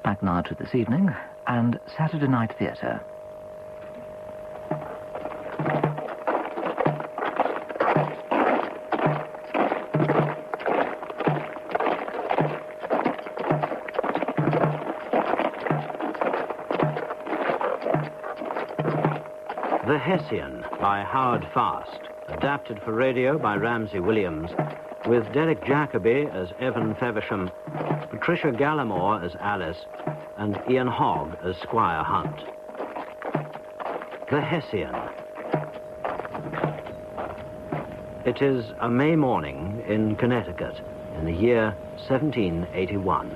Back now to this evening and Saturday night theatre. The Hessian by Howard Fast, adapted for radio by Ramsey Williams, with Derek Jacobi as Evan Feversham, Patricia Gallimore as Alice, and Ian Hogg as Squire Hunt. The Hessian. It is a May morning in Connecticut in the year 1781.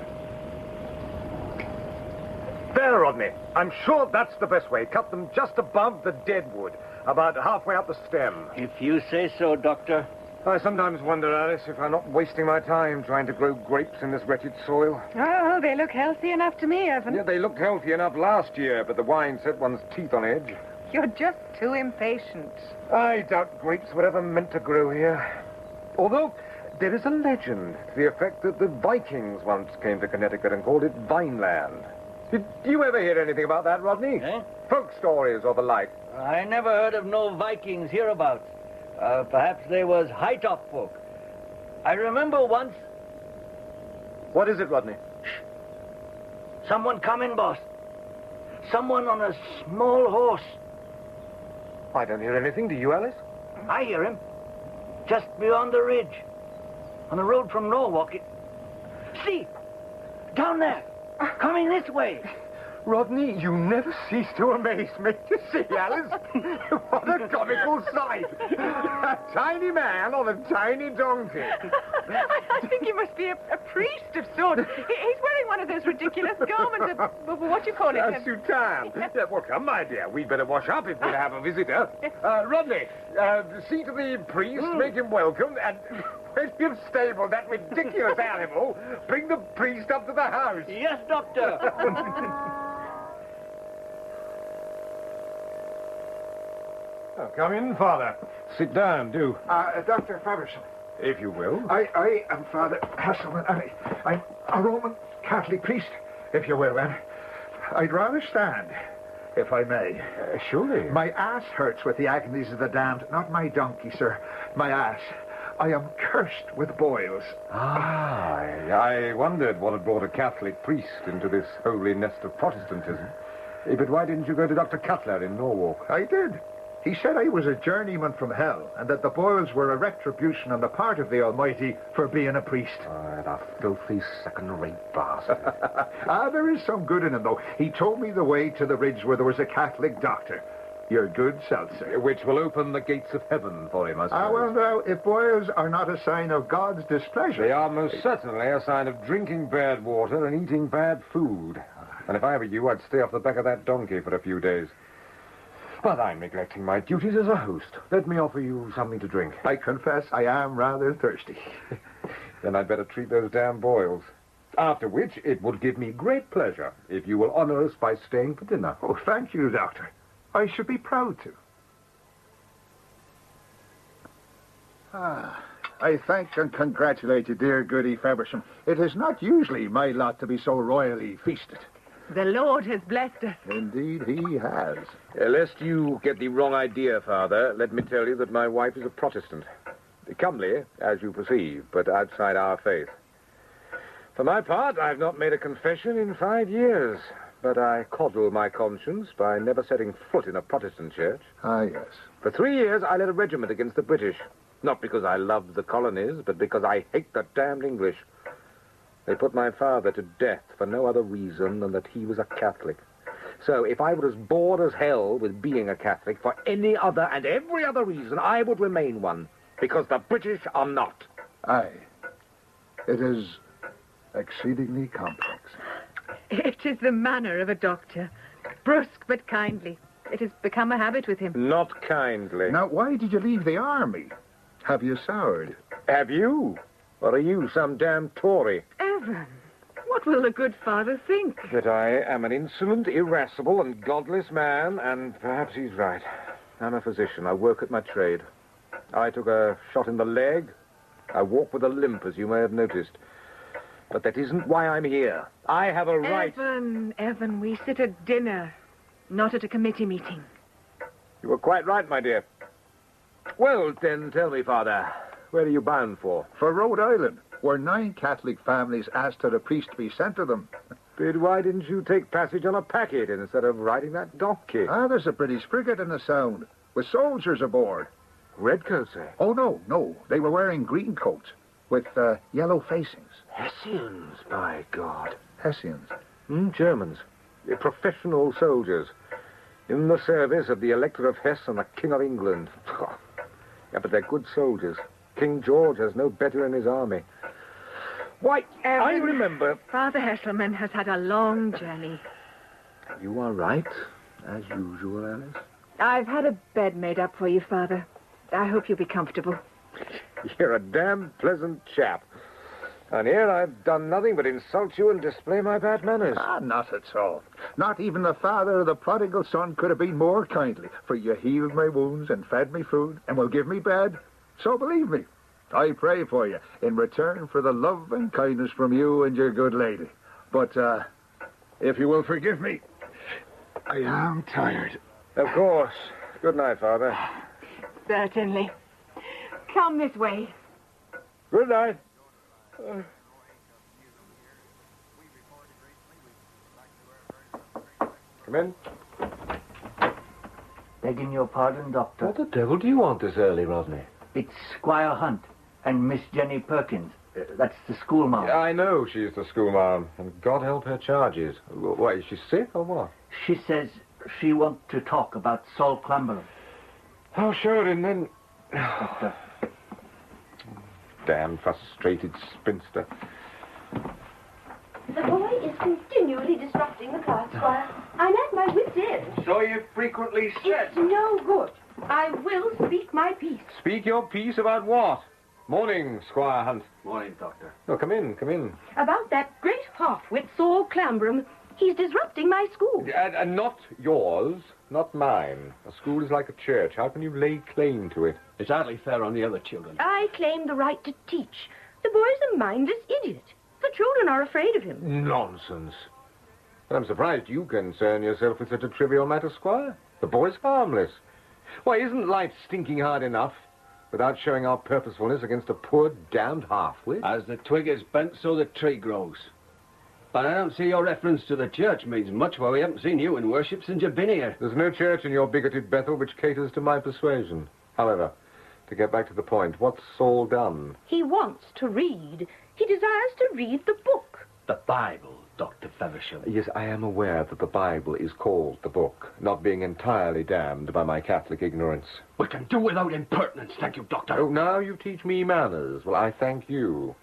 There, Rodney. I'm sure that's the best way. Cut them just above the deadwood, about halfway up the stem. If you say so, Doctor. I sometimes wonder, Alice, if I'm not wasting my time trying to grow grapes in this wretched soil. Oh, they look healthy enough to me, Evan. Yeah, they looked healthy enough last year, but the wine set one's teeth on edge. You're just too impatient. I doubt grapes were ever meant to grow here. Although, there is a legend to the effect that the Vikings once came to Connecticut and called it Vineland. Did you ever hear anything about that, Rodney? Eh? Folk stories or the like? I never heard of no Vikings hereabouts. Perhaps they was high-top folk. I remember once... What is it, Rodney? Someone coming, boss. Someone on a small horse. I don't hear anything. Do you, Alice? I hear him. Just beyond the ridge. On the road from Norwalk. See! Down there! Coming this way. Rodney, you never cease to amaze me. To see, Alice. What a comical sight. A tiny man on a tiny donkey. I think he must be a priest of sorts. He's wearing one of those ridiculous garments of what do you call it? A soutane. Yeah, well, come, my dear. We'd better wash up if we have a visitor. Rodney, see to the priest, make him welcome, and when you've stabled that ridiculous animal, bring the priest up to the house. Yes, Doctor. Oh, come in, Father. Sit down, do. Dr. Feversham. If you will. I am Father Hasselman, and I'm a Roman Catholic priest, if you will, and I'd rather stand, if I may. Surely. My ass hurts with the agonies of the damned, not my donkey, sir. My ass. I am cursed with boils. I wondered what had brought a Catholic priest into this holy nest of Protestantism. But why didn't you go to Dr. Cutler in Norwalk? I did. He said I was a journeyman from hell, and that the boils were a retribution on the part of the Almighty for being a priest. The filthy second-rate bastard. There is some good in him, though. He told me the way to the ridge where there was a Catholic doctor. Your good seltzer. Which will open the gates of heaven for him, I suppose. Well, now, if boils are not a sign of God's displeasure... They are most certainly a sign of drinking bad water and eating bad food. And if I were you, I'd stay off the back of that donkey for a few days. But I'm neglecting my duties as a host. Let me offer you something to drink. I confess I am rather thirsty. Then I'd better treat those damn boils. After which, it would give me great pleasure if you will honor us by staying for dinner. Oh, thank you, Doctor. I should be proud to. I thank and congratulate you, dear Goody Feversham. It is not usually my lot to be so royally feasted. The Lord has blessed us. Indeed, he has. Lest you get the wrong idea, Father, let me tell you that my wife is a Protestant. Comely, as you perceive, but outside our faith. For my part, I've not made a confession in 5 years, but I coddle my conscience by never setting foot in a Protestant church. Yes. For 3 years, I led a regiment against the British. Not because I loved the colonies, but because I hate the damned English. They put my father to death for no other reason than that he was a Catholic. So if I were as bored as hell with being a Catholic for any other and every other reason, I would remain one, because the British are not. Aye. It is exceedingly complex. It is the manner of a doctor. Brusque but kindly. It has become a habit with him. Not kindly. Now, why did you leave the army? Have you soured? Have you? Or are you some damn Tory? Evan, what will the good father think? That I am an insolent, irascible, and godless man, and perhaps he's right. I'm a physician. I work at my trade. I took a shot in the leg. I walk with a limp, as you may have noticed. But that isn't why I'm here. I have a right... Evan, we sit at dinner, not at a committee meeting. You were quite right, my dear. Well, then, tell me, Father, where are you bound for? For Rhode Island, where 9 Catholic families asked that a priest be sent to them. But why didn't you take passage on a packet instead of riding that donkey? There's a British frigate in the Sound, with soldiers aboard. Redcoats, eh? Oh, no. They were wearing green coats, with yellow facings. Hessians, by God. Hessians. Germans. Professional soldiers. In the service of the Elector of Hesse and the King of England. Yeah, but they're good soldiers. King George has no better in his army. Why, I remember... Father Hesselman has had a long journey. You are right, as usual, Alice. I've had a bed made up for you, Father. I hope you'll be comfortable. You're a damn pleasant chap. And here I've done nothing but insult you and display my bad manners. Not at all. Not even the father of the prodigal son could have been more kindly, for you healed my wounds and fed me food and will give me bed. So believe me, I pray for you in return for the love and kindness from you and your good lady. But, if you will forgive me, I am tired. Of course. Good night, Father. Certainly. Come this way. Good night. Come in. Begging your pardon, Doctor. What the devil do you want this early, Rodney? It's Squire Hunt and Miss Jenny Perkins. That's the schoolmarm. I know she's the schoolmarm, and God help her charges. Why, is she sick or what? She says she wants to talk about Saul Clamberham. Oh, sure, and then... Doctor. Damn frustrated spinster. The boy is continually disrupting the class, Squire. I'm at my wit's end. So you frequently said... It's no good. I will speak my piece. Speak your piece about what? Morning, Squire Hunt. Morning, Doctor. Oh, come in. About that great half-wit Saul Clamberham. He's disrupting my school. And not yours, not mine. A school is like a church. How can you lay claim to it? It's hardly fair on the other children. I claim the right to teach. The boy's a mindless idiot. The children are afraid of him. Nonsense. And I'm surprised you concern yourself with such a trivial matter, Squire. The boy's harmless. Why, isn't life stinking hard enough without showing our purposefulness against a poor, damned half-wit? As the twig is bent, so the tree grows. But I don't see your reference to the church means much, for we haven't seen you in worship since you've been here. There's no church in your bigoted Bethel which caters to my persuasion. However, to get back to the point, what's Saul done? He wants to read. He desires to read the book. The Bible, Dr. Feversham. Yes, I am aware that the Bible is called the book, not being entirely damned by my Catholic ignorance. We can do without impertinence, thank you, Doctor. Oh, now you teach me manners. Well, I thank you.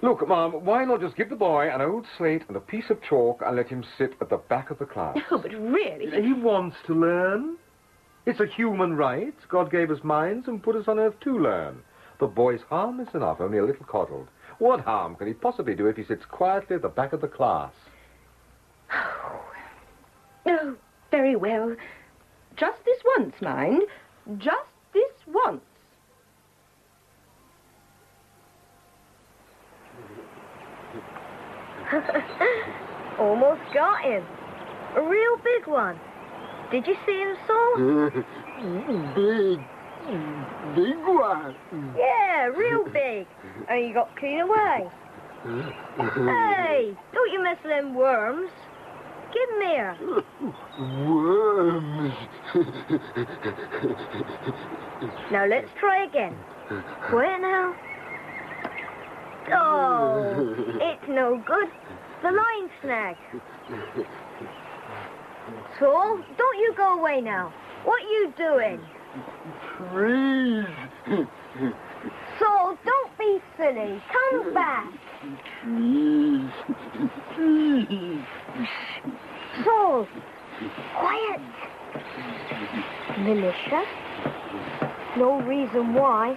Look, Mom, why not just give the boy an old slate and a piece of chalk and let him sit at the back of the class? Oh, but really... He wants to learn. It's a human right. God gave us minds and put us on earth to learn. The boy's harmless enough, only a little coddled. What harm can he possibly do if he sits quietly at the back of the class? Oh, very well. Just this once, mind. Just this once. Almost got him. A real big one. Did you see him, Saul? Big one. Yeah, real big. And you got clean away. Hey, don't you mess with them worms. Give 'em here. Worms. Now let's try again. Wait now. Oh, it's no good. The line snagged. Saul, don't you go away now. What you doing? Please. Saul, don't be silly. Come back. Please. Please. Saul, quiet. Militia? No reason why.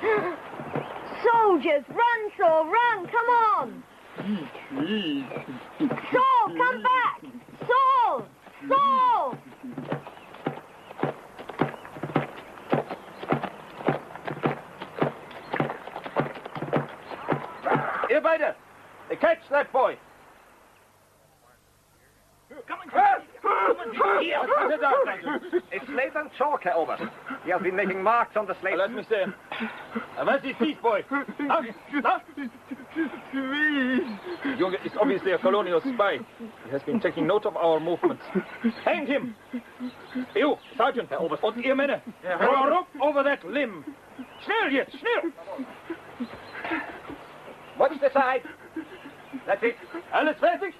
Soldiers, run, Saul, run, come on. Please. Saul, come back. Saul! Saul! Here, Bader! Catch! It's Nathan Chalk, Herr Oberst. He has been making marks on the slate. Let me see. Where's his teeth, boy? Huh? Junge is obviously a colonial spy. He has been taking note of our movements. Hang him! You, Sergeant, Herr Oberst, und ihr Männer. Roll up over that limb. Schnell jetzt, schnell! Watch the side. That's it. Alles fertig?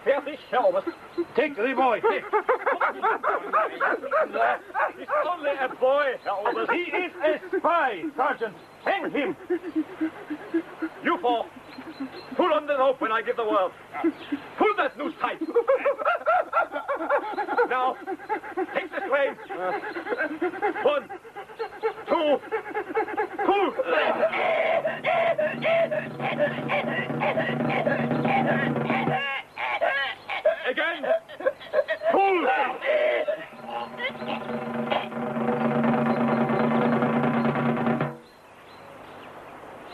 Fertig, Herr Oberst. Take the boy. Take. He's only a boy, Herr Oberst. He is a spy, Sergeant. Hang him. You four. Pull on the rope when I give the word. Pull that noose tight. Now, take the strain. 1, 2, pull. Again. Pull.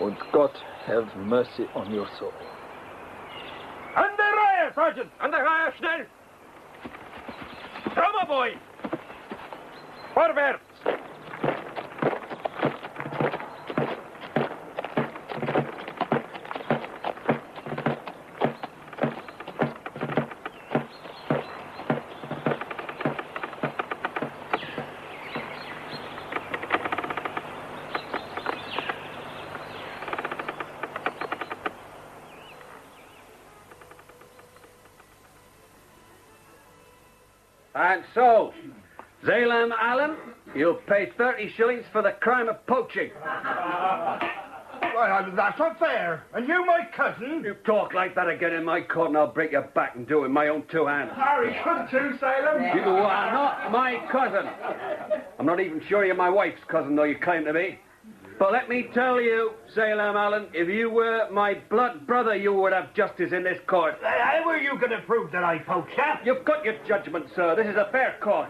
Und Gott have mercy on your soul. An der Reihe, Sergeant! An der Reihe, schnell! Drummer boy! Vorwärts! And so, Zalem Allen, you'll pay 30 shillings for the crime of poaching. Well, that's not fair. And you, my cousin? You talk like that again in my court and I'll break your back and do it with my own 2 hands. Harry, could too, Salem. You are not my cousin. I'm not even sure you're my wife's cousin, though you claim to be. But let me tell you, Zalem Allen, if you were my blood brother, you would have justice in this court. How were you going to prove that I poached, huh? You've got your judgment, sir. This is a fair court.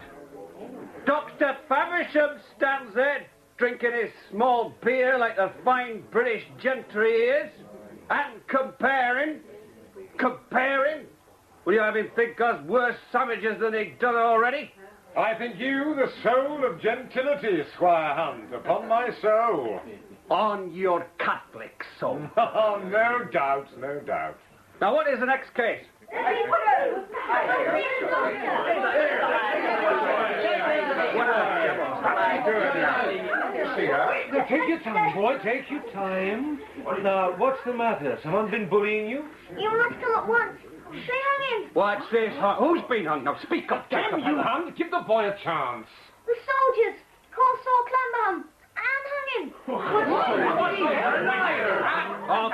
Dr. Feversham stands there, drinking his small beer like the fine British gentry he is, and comparing. Will you have him think us worse savages than he done already? I think you the soul of gentility, Squire Hunt, upon my soul. On your Catholic soul. Oh, no doubt, no doubt. Now, what is the next case? Take your time, boy, take your time. Now, what's the matter? Someone been bullying you? You must come at once. Say hung him. What's this? Who's been hung? Now, speak up, Damn you, Hunt, give the boy a chance. The soldiers. Call Saul Clamberham and hung him. Oh,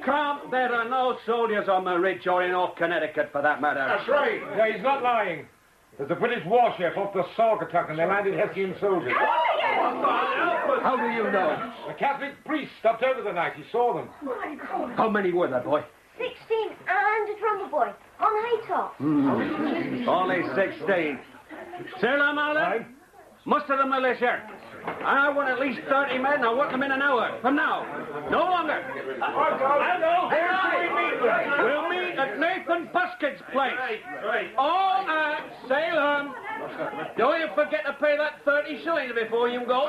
come. There are no soldiers on the ridge or in all Connecticut, for that matter. That's right. Yeah, he's not lying. There's a British warship off the Saugatuck and they landed Hessian soldiers. How do you know? A Catholic priest stopped over the night. He saw them. How many were there, boy? 16 and a drummer boy on haytop. Only 16. Salem Allen, muster the militia. I want at least 30 men. I'll work them in an hour from now. No longer. We'll meet at Nathan Busket's place. All at Salem. Don't you forget to pay that 30 shillings before you go.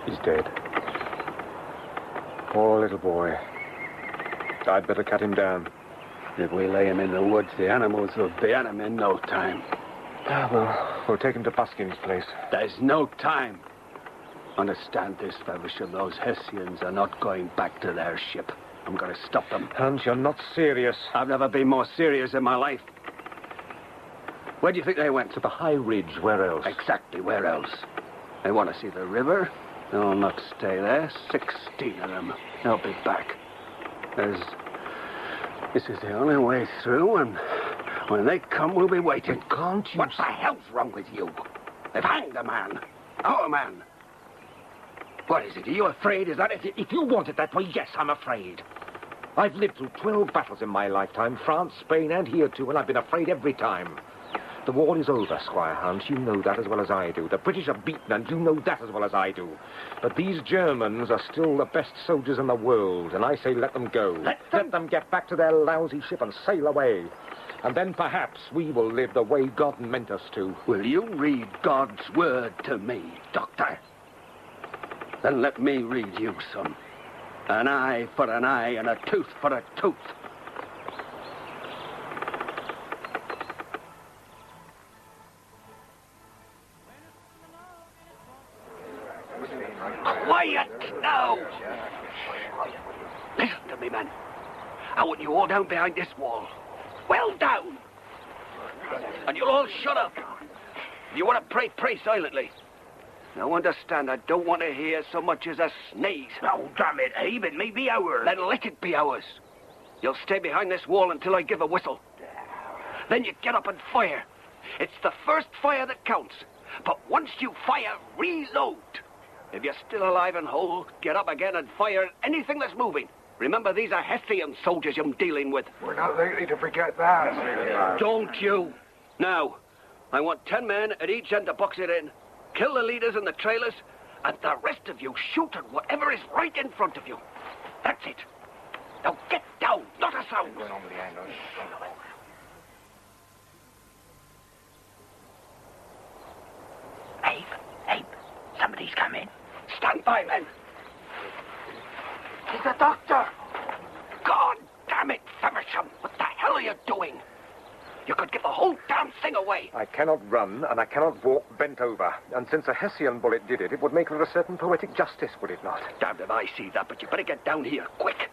He's dead. Poor little boy. I'd better cut him down. If we lay him in the woods, the animals will be at him in no time. Well, we'll take him to Buskin's place. There's no time. Understand this, Feversham. Those Hessians are not going back to their ship. I'm going to stop them. Hans, you're not serious. I've never been more serious in my life. Where do you think they went? To the high ridge. Where else? Exactly, where else? They want to see the river. They'll not stay there. 16 of them. They'll be back. This is the only way through, and when they come, we'll be waiting. Can't you... What the hell's wrong with you? They've hanged a man. Our man. What is it? Are you afraid? Is that it? If you want it that way, yes, I'm afraid. I've lived through 12 battles in my lifetime, France, Spain, and here too, and I've been afraid every time. The war is over, Squire Hans. You know that as well as I do. The British are beaten, and you know that as well as I do. But these Germans are still the best soldiers in the world, and I say let them go. Let them get back to their lousy ship and sail away. And then perhaps we will live the way God meant us to. Will you read God's word to me, Doctor? Then let me read you some. An eye for an eye and a tooth for a tooth. Quiet now! Listen to me, man. I want you all down behind this wall. Well down! And you'll all shut up. If you want to pray, pray silently. Now understand, I don't want to hear so much as a sneeze. Oh, damn it, Abe, it may be ours. Then let it be ours. You'll stay behind this wall until I give a whistle. Then you get up and fire. It's the first fire that counts. But once you fire, reload. If you're still alive and whole, get up again and fire at anything that's moving. Remember, these are Hessian soldiers I'm dealing with. We're not likely to forget that. Don't you? Now, I want 10 men at each end to box it in. Kill the leaders and the trailers, and the rest of you shoot at whatever is right in front of you. That's it. Now get down, not a sound. Abe, somebody's coming. Stand by, men. It's the doctor. God damn it, Feversham. What the hell are you doing? You could give the whole damn thing away. I cannot run, and I cannot walk bent over. And since a Hessian bullet did it, it would make for a certain poetic justice, would it not? Damned if I see that, but you better get down here, quick.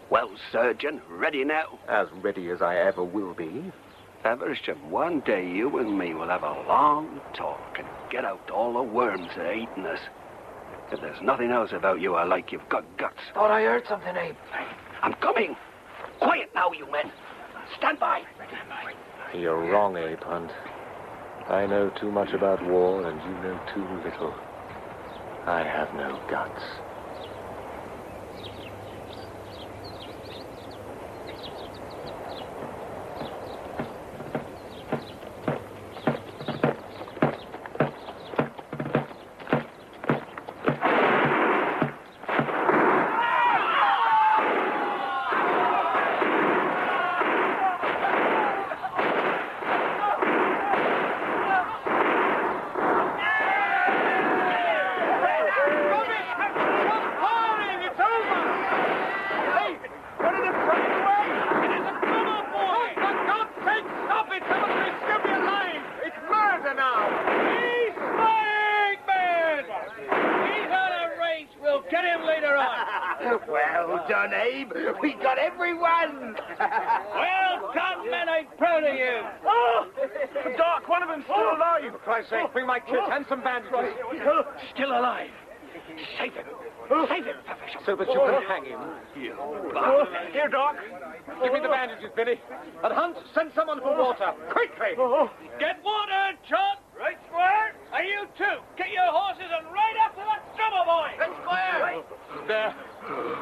Well, surgeon, ready now? As ready as I ever will be. Feversham, one day you and me will have a long talk and get out all the worms that are eating us. If there's nothing else about you I like, you've got guts. Thought I heard something, Abe. I'm coming. Quiet now, you men. Stand by. You're wrong, Abe Hunt. I know too much about war, and you know too little. I have no guts. Well done, Abe. We got everyone. Well done, men. I'm proud of you. Oh, Doc, one of them's still alive. For Christ's sake, bring my kit and some bandages. Still alive. Save him. Save him, Feversham. So that you can hang him. Here, Doc. Give me the bandages, Billy. And Hunt, send someone for water. Quickly. Get water, John. Right, Squire. And you too. Get your horses and ride after that drummer boy. Right, Squire. There.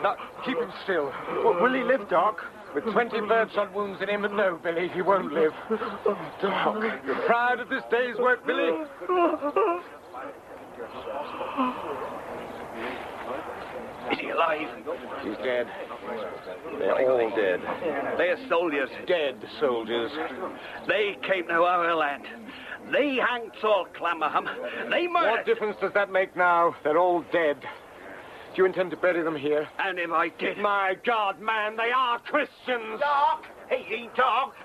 Now, keep him still. Will he live, Doc? With 20 birdshot wounds in him, no, Billy, he won't live. Doc, you're proud of this day's work, Billy? Is he alive? He's dead. They're all dead. They're soldiers. Dead soldiers. They came to our land. They hanged Saul Clammerham. They murdered... What difference does that make now? They're all dead. Do you intend to bury them here? And if I did... My God, man, they are Christians! Doc! Hey, Doc!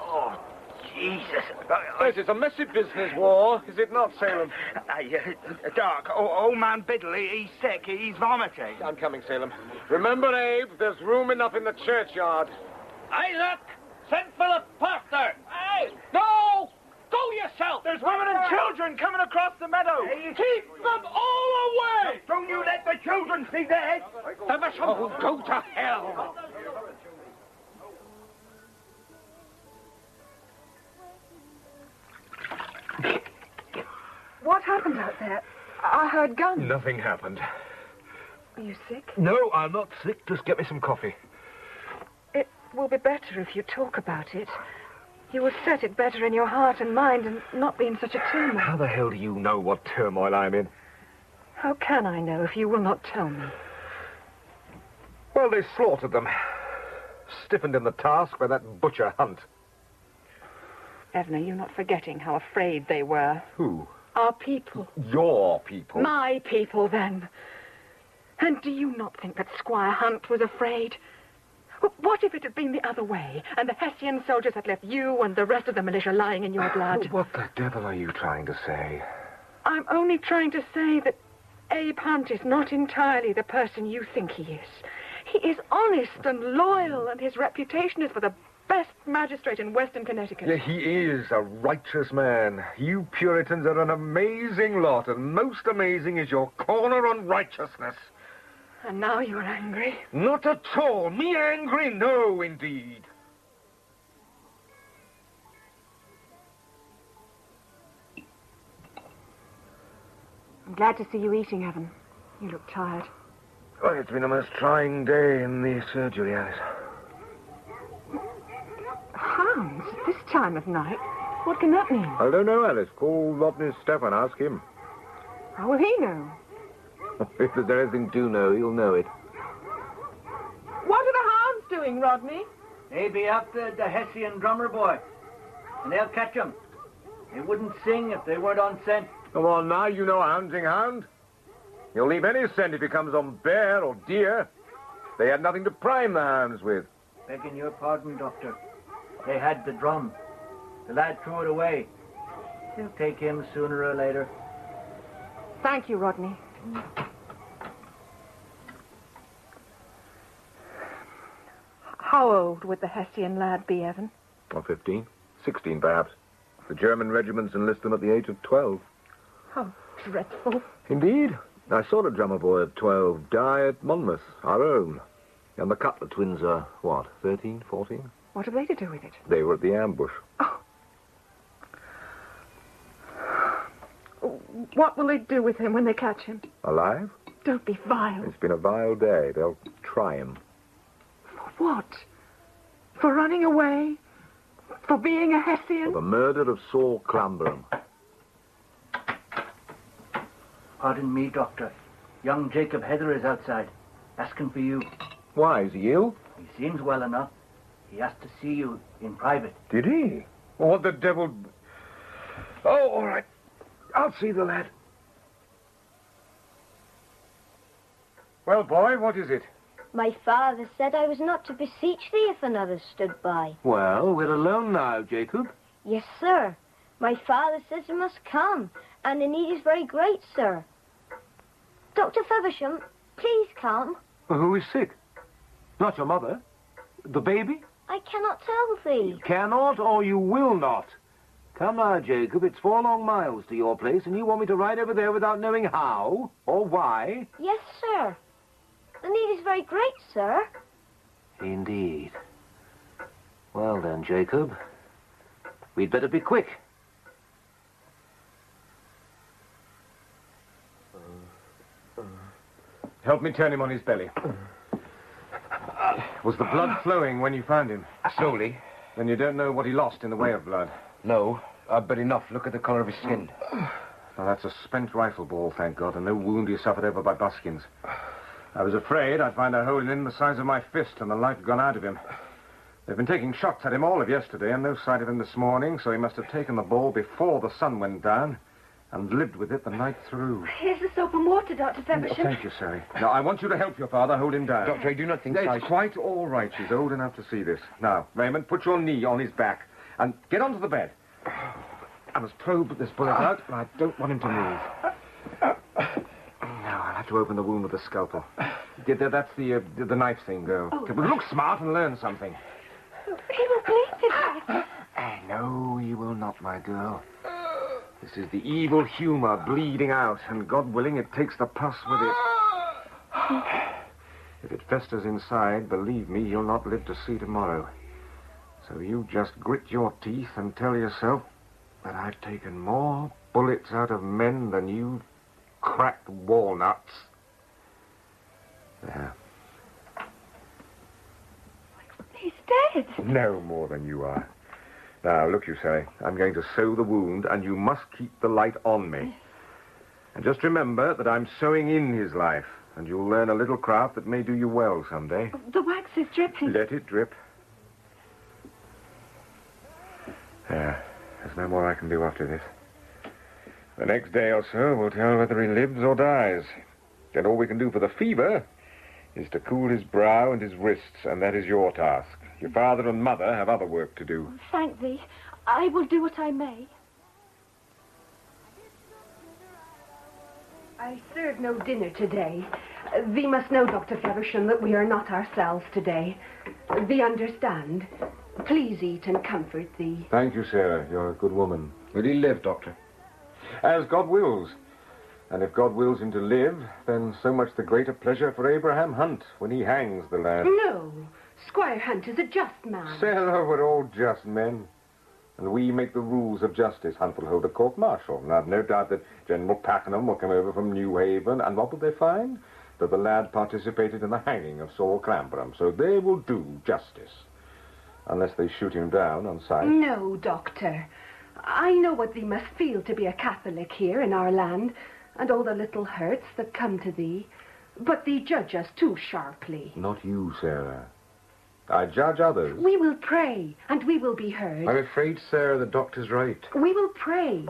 Oh, Jesus. Yes, it's a messy business, war, is it not, Salem? Doc, old man Biddle, he's sick. He's vomiting. I'm coming, Salem. Remember, Abe, there's room enough in the churchyard. Isaac, send for the pastor. Hey! No! Go yourself! There's women and children coming across the meadow! Keep them all away! Don't you let the children see their heads! Oh, go to hell! What happened out there? I heard guns. Nothing happened. Are you sick? No, I'm not sick. Just get me some coffee. It will be better if you talk about it. You will set it better in your heart and mind and not be in such a turmoil. How the hell do you know what turmoil I'm in? How can I know if you will not tell me? Well, they slaughtered them. Stiffened in the task by that butcher Hunt. Evan, are you not forgetting how afraid they were? Who? Our people. Your people? My people, then. And do you not think that Squire Hunt was afraid? What if it had been the other way, and the Hessian soldiers had left you and the rest of the militia lying in your blood? What the devil are you trying to say? I'm only trying to say that Abe Hunt is not entirely the person you think he is. He is honest and loyal, and his reputation is for the best magistrate in Western Connecticut. Yeah, he is a righteous man. You Puritans are an amazing lot, and most amazing is your corner on righteousness. And now you're angry? Not at all. Me angry? No, indeed. I'm glad to see you eating, Evan. You look tired. Oh, it's been a most trying day in the surgery, Alice. Hans, at this time of night? What can that mean? I don't know, Alice. Call Rodney's Stefan. Ask him. How will he know? If there's anything to know, he'll know it. What are the hounds doing, Rodney? They be after the Hessian drummer boy, and they'll catch him. They wouldn't sing if they weren't on scent. Come on now, you know a hunting hound. He'll leave any scent if he comes on bear or deer. They had nothing to prime the hounds with. Begging your pardon, Doctor. They had the drum. The lad threw it away. They'll take him sooner or later. Thank you, Rodney. How old would the Hessian lad be, Evan? Or 15, 16 perhaps. The German regiments enlist them at the age of 12. How dreadful. Indeed. I saw a drummer boy of 12 die at Monmouth, our own. And the Cutler twins are, what, 13, 14? What have they to do with it? They were at the ambush. Oh. What will they do with him when they catch him? Alive? Don't be vile. It's been a vile day. They'll try him. For what? For running away? For being a Hessian? For the murder of Saul Clamberham. Pardon me, Doctor. Young Jacob Heather is outside, asking for you. Why, is he ill? He seems well enough. He asked to see you in private. Did he? Well, what the devil... Oh, all right. I'll see the lad. Well, boy, what is it? My father said I was not to beseech thee if another stood by. Well, we're alone now, Jacob. Yes, sir. My father says you must come, and the need is very great, sir. Dr. Feversham, please come. Who is sick? Not your mother? The baby? I cannot tell thee. You cannot or you will not. Come now, Jacob. It's 4 long miles to your place, and you want me to ride over there without knowing how or why? Yes, sir. The need is very great, sir. Indeed. Well then, Jacob, we'd better be quick. Help me turn him on his belly. Was the blood flowing when you found him? Slowly. Then you don't know what he lost in the way of blood. No, but enough. Look at the colour of his skin. Now, that's a spent rifle ball, thank God, and no wound he suffered over by buskins. I was afraid I'd find a hole in him the size of my fist and the life gone out of him. They've been taking shots at him all of yesterday and no sight of him this morning, so he must have taken the ball before the sun went down and lived with it the night through. Here's the soap and water, Dr. Feversham. Thank you, Sally. Now, I want you to help your father hold him down. Doctor, I do not think It's quite all right. She's old enough to see this. Now, Raymond, put your knee on his back and get onto the bed. I must probe this bullet out, and I don't want him to move. Now, I'll have to open the wound with a scalpel. That's the knife thing, go. Oh. But look smart and learn something. He will bleed to death. No, he will not, my girl. This is the evil humor bleeding out, and God willing, it takes the pus with it. If it festers inside, believe me, you'll not live to see tomorrow. So you just grit your teeth and tell yourself that I've taken more bullets out of men than you cracked walnuts. Yeah. He's dead. No more than you are. Now, look, you say, I'm going to sew the wound, and you must keep the light on me. And just remember that I'm sewing in his life, and you'll learn a little craft that may do you well someday. The wax is dripping. Let it drip. There. There's no more I can do after this. The next day or so, we'll tell whether he lives or dies. Then all we can do for the fever is to cool his brow and his wrists, and that is your task. Your father and mother have other work to do. Thank thee. I will do what I may. I serve no dinner today. Thee must know, Dr. Feversham, that we are not ourselves today. Thee understand. Please eat and comfort thee. Thank you, Sarah. You're a good woman. Will he live, Doctor? As God wills. And if God wills him to live, then so much the greater pleasure for Abraham Hunt when he hangs the lad. No. Squire Hunt is a just man. Sarah, we're all just men. And we make the rules of justice. Hunt will hold a court-martial. And I've no doubt that General Pakenham will come over from New Haven. And what will they find? That the lad participated in the hanging of Saul Clamperam. So they will do justice. Unless they shoot him down on sight. No, Doctor. I know what thee must feel to be a Catholic here in our land, and all the little hurts that come to thee. But thee judge us too sharply. Not you, Sarah. I judge others. We will pray, and we will be heard. I'm afraid, Sarah, the doctor's right. We will pray.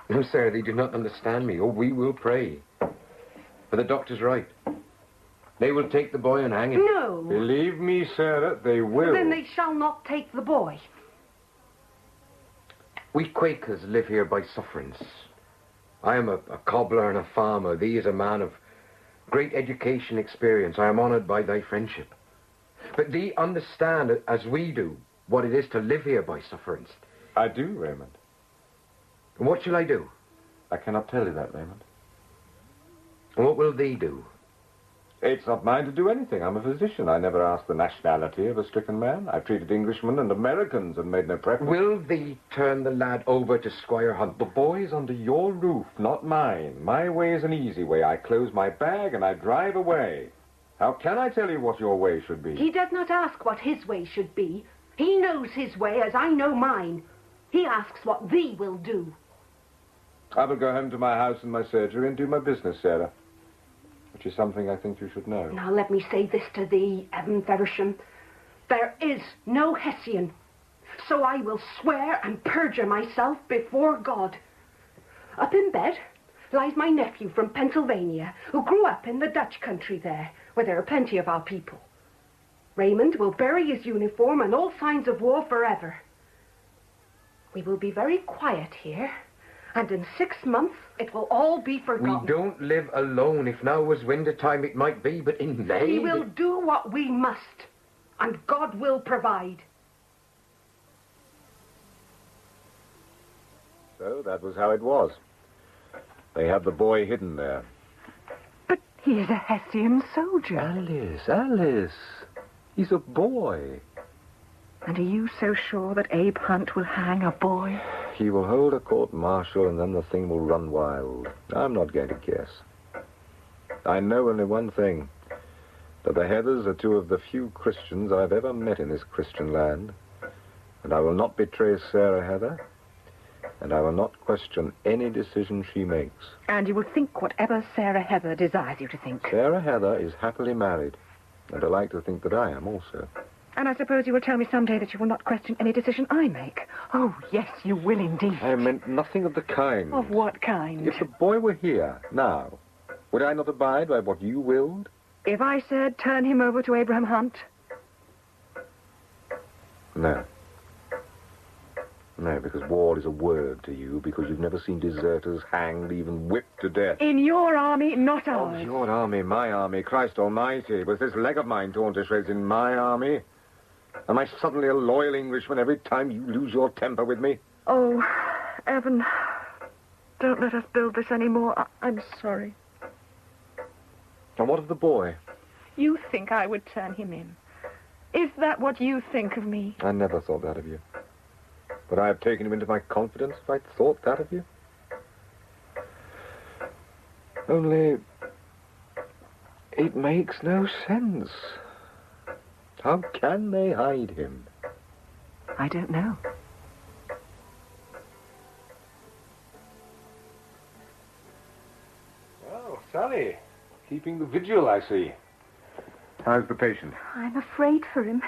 No, Sarah, they do not understand me. Oh, we will pray. But the doctor's right. They will take the boy and hang him. No. Believe me, Sarah, they will. Then they shall not take the boy. We Quakers live here by sufferance. I am a cobbler and a farmer. Thee is a man of great education experience. I am honoured by thy friendship. But thee understand, as we do, what it is to live here by sufferance. I do, Raymond. And what shall I do? I cannot tell you that, Raymond. And what will thee do? It's not mine to do anything. I'm a physician. I never asked the nationality of a stricken man. I've treated Englishmen and Americans and made no preference. Will thee turn the lad over to Squire Hunt? The boy's under your roof, not mine. My way is an easy way. I close my bag and I drive away. How can I tell you what your way should be? He does not ask what his way should be. He knows his way as I know mine. He asks what thee will do. I will go home to my house and my surgery and do my business, Sarah. Which is something I think you should know. Now let me say this to thee, Evan Feversham. There is no Hessian. So I will swear and perjure myself before God. Up in bed lies my nephew from Pennsylvania, who grew up in the Dutch country there, where there are plenty of our people. Raymond will bury his uniform and all signs of war forever. We will be very quiet here, and in 6 months it will all be forgotten. We don't live alone. If now was winter time, it might be, but in May... We will do what we must, and God will provide. So that was how it was. They had the boy hidden there. But he is a Hessian soldier. Alice. He's a boy. And are you so sure that Abe Hunt will hang a boy? He will hold a court-martial and then the thing will run wild. I'm not going to guess. I know only one thing. That the Heathers are two of the few Christians I've ever met in this Christian land. And I will not betray Sarah Heather. And I will not question any decision she makes. And you will think whatever Sarah Heather desires you to think. Sarah Heather is happily married. And I like to think that I am also. And I suppose you will tell me someday that you will not question any decision I make. Oh, yes, you will indeed. I meant nothing of the kind. Of what kind? If the boy were here, now, would I not abide by what you willed? If I said turn him over to Abraham Hunt? No. No, because war is a word to you, because you've never seen deserters hanged, even whipped to death. In your army, not ours. Oh, your army, my army, Christ almighty. Was this leg of mine torn to shreds in my army? Am I suddenly a loyal Englishman every time you lose your temper with me? Oh, Evan, don't let us build this anymore. I'm sorry. And what of the boy? You think I would turn him in. Is that what you think of me? I never thought that of you. Would I have taken him into my confidence if I'd thought that of you? Only, It makes no sense. How can they hide him? I don't know. Well, Sally, keeping the vigil, I see. How's the patient? I'm afraid for him.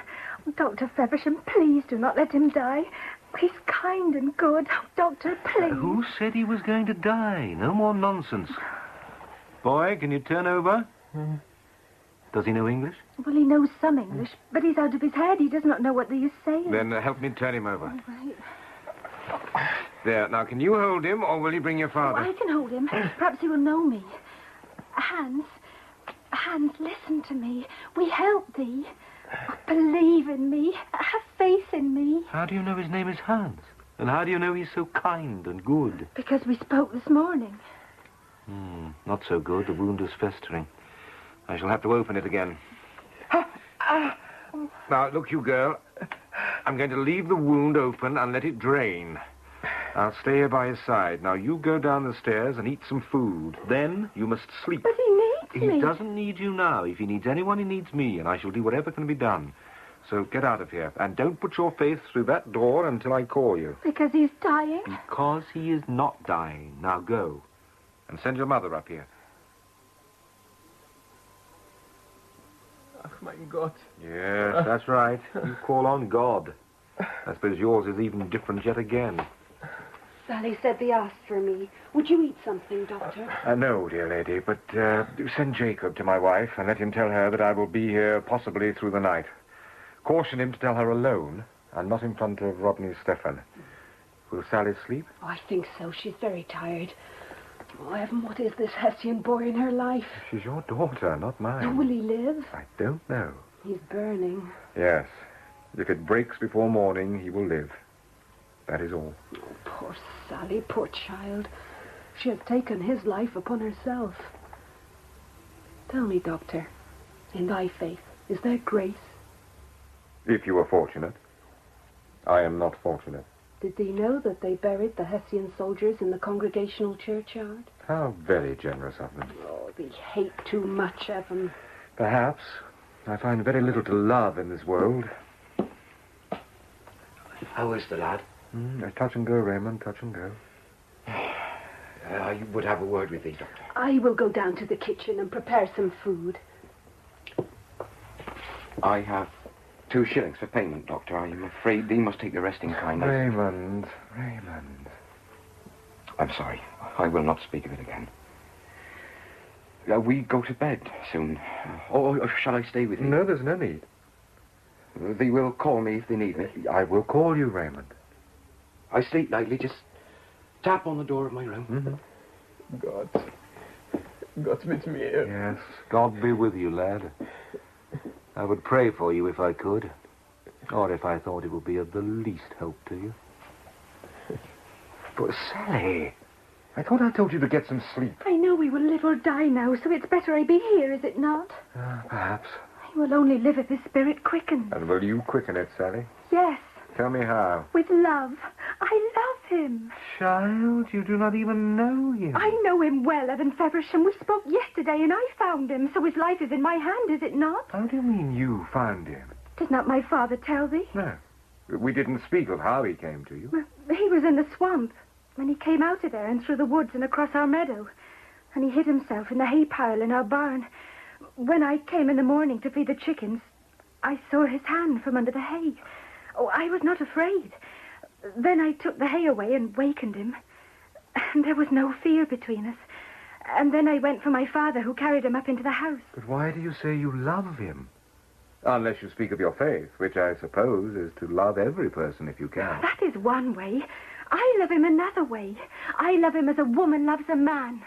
Dr. Feversham, please do not let him die. He's kind and good. Doctor, please. Who said he was going to die? No more nonsense. Boy, can you turn over? Does he know English? Well, he knows some English, but he's out of his head. He does not know what he is saying. Then help me turn him over. All right. There, now, can you hold him, or will you bring your father? I can hold him. Perhaps he will know me. Hans, listen to me. We help thee. Believe in me. Have faith in me. How do you know his name is Hans? And how do you know he's so kind and good? Because we spoke this morning. Not so good. The wound is festering. I shall have to open it again. Now, look, you girl. I'm going to leave the wound open and let it drain. I'll stay here by his side. Now, you go down the stairs and eat some food. Then you must sleep. But he needs me. He doesn't need you now. If he needs anyone, he needs me, and I shall do whatever can be done. So get out of here, and don't put your face through that door until I call you. Because he's dying? Because he is not dying. Now go. And send your mother up here. Oh, my God. Yes, that's right. You call on God. I suppose yours is even different yet again. Sally said they asked for me. Would you eat something, Doctor? No, dear lady, but do send Jacob to my wife and let him tell her that I will be here possibly through the night. Caution him to tell her alone and not in front of Rodney Stefan. Will Sally sleep? Oh, I think so. She's very tired. Oh, Evan, what is this Hessian boy in her life? She's your daughter, not mine. Will he live? I don't know. He's burning. Yes. If it breaks before morning, he will live. That is all. Oh, poor Sally, poor child. She has taken his life upon herself. Tell me, Doctor, in thy faith, is there grace? If you are fortunate. I am not fortunate. Did thee know that they buried the Hessian soldiers in the Congregational churchyard? How very generous of them. Oh, thee hate too much, Evan. Perhaps. I find very little to love in this world. How is the lad? Touch and go, Raymond, touch and go. I would have a word with thee, Doctor. I will go down to the kitchen and prepare some food. I have 2 shillings for payment, Doctor. I am afraid thee must take the rest in kind. Raymond. I'm sorry. I will not speak of it again. We go to bed soon. Or shall I stay with you? No, there's no need. They will call me if they need me. I will call you, Raymond. I sleep lightly. Just tap on the door of my room. God's with me here. Yes, God be with you, lad. I would pray for you if I could. Or if I thought it would be of the least help to you. But Sally, I thought I told you to get some sleep. I know we will live or die now, so it's better I be here, is it not? Perhaps. I will only live if his spirit quickens. And will you quicken it, Sally? Yes. Tell me how. With love. I love him. Child, you do not even know him. I know him well, Evan Feversham. We spoke yesterday and I found him, so his life is in my hand, is it not? How do you mean you found him? Did not my father tell thee? No. We didn't speak of how he came to you. Well, he was in the swamp when he came out of there and through the woods and across our meadow. And he hid himself in the hay pile in our barn. When I came in the morning to feed the chickens, I saw his hand from under the hay. Oh, I was not afraid. Then I took the hay away and wakened him. And there was no fear between us. And then I went for my father, who carried him up into the house. But why do you say you love him? Unless you speak of your faith, which I suppose is to love every person if you can. That is one way. I love him another way. I love him as a woman loves a man.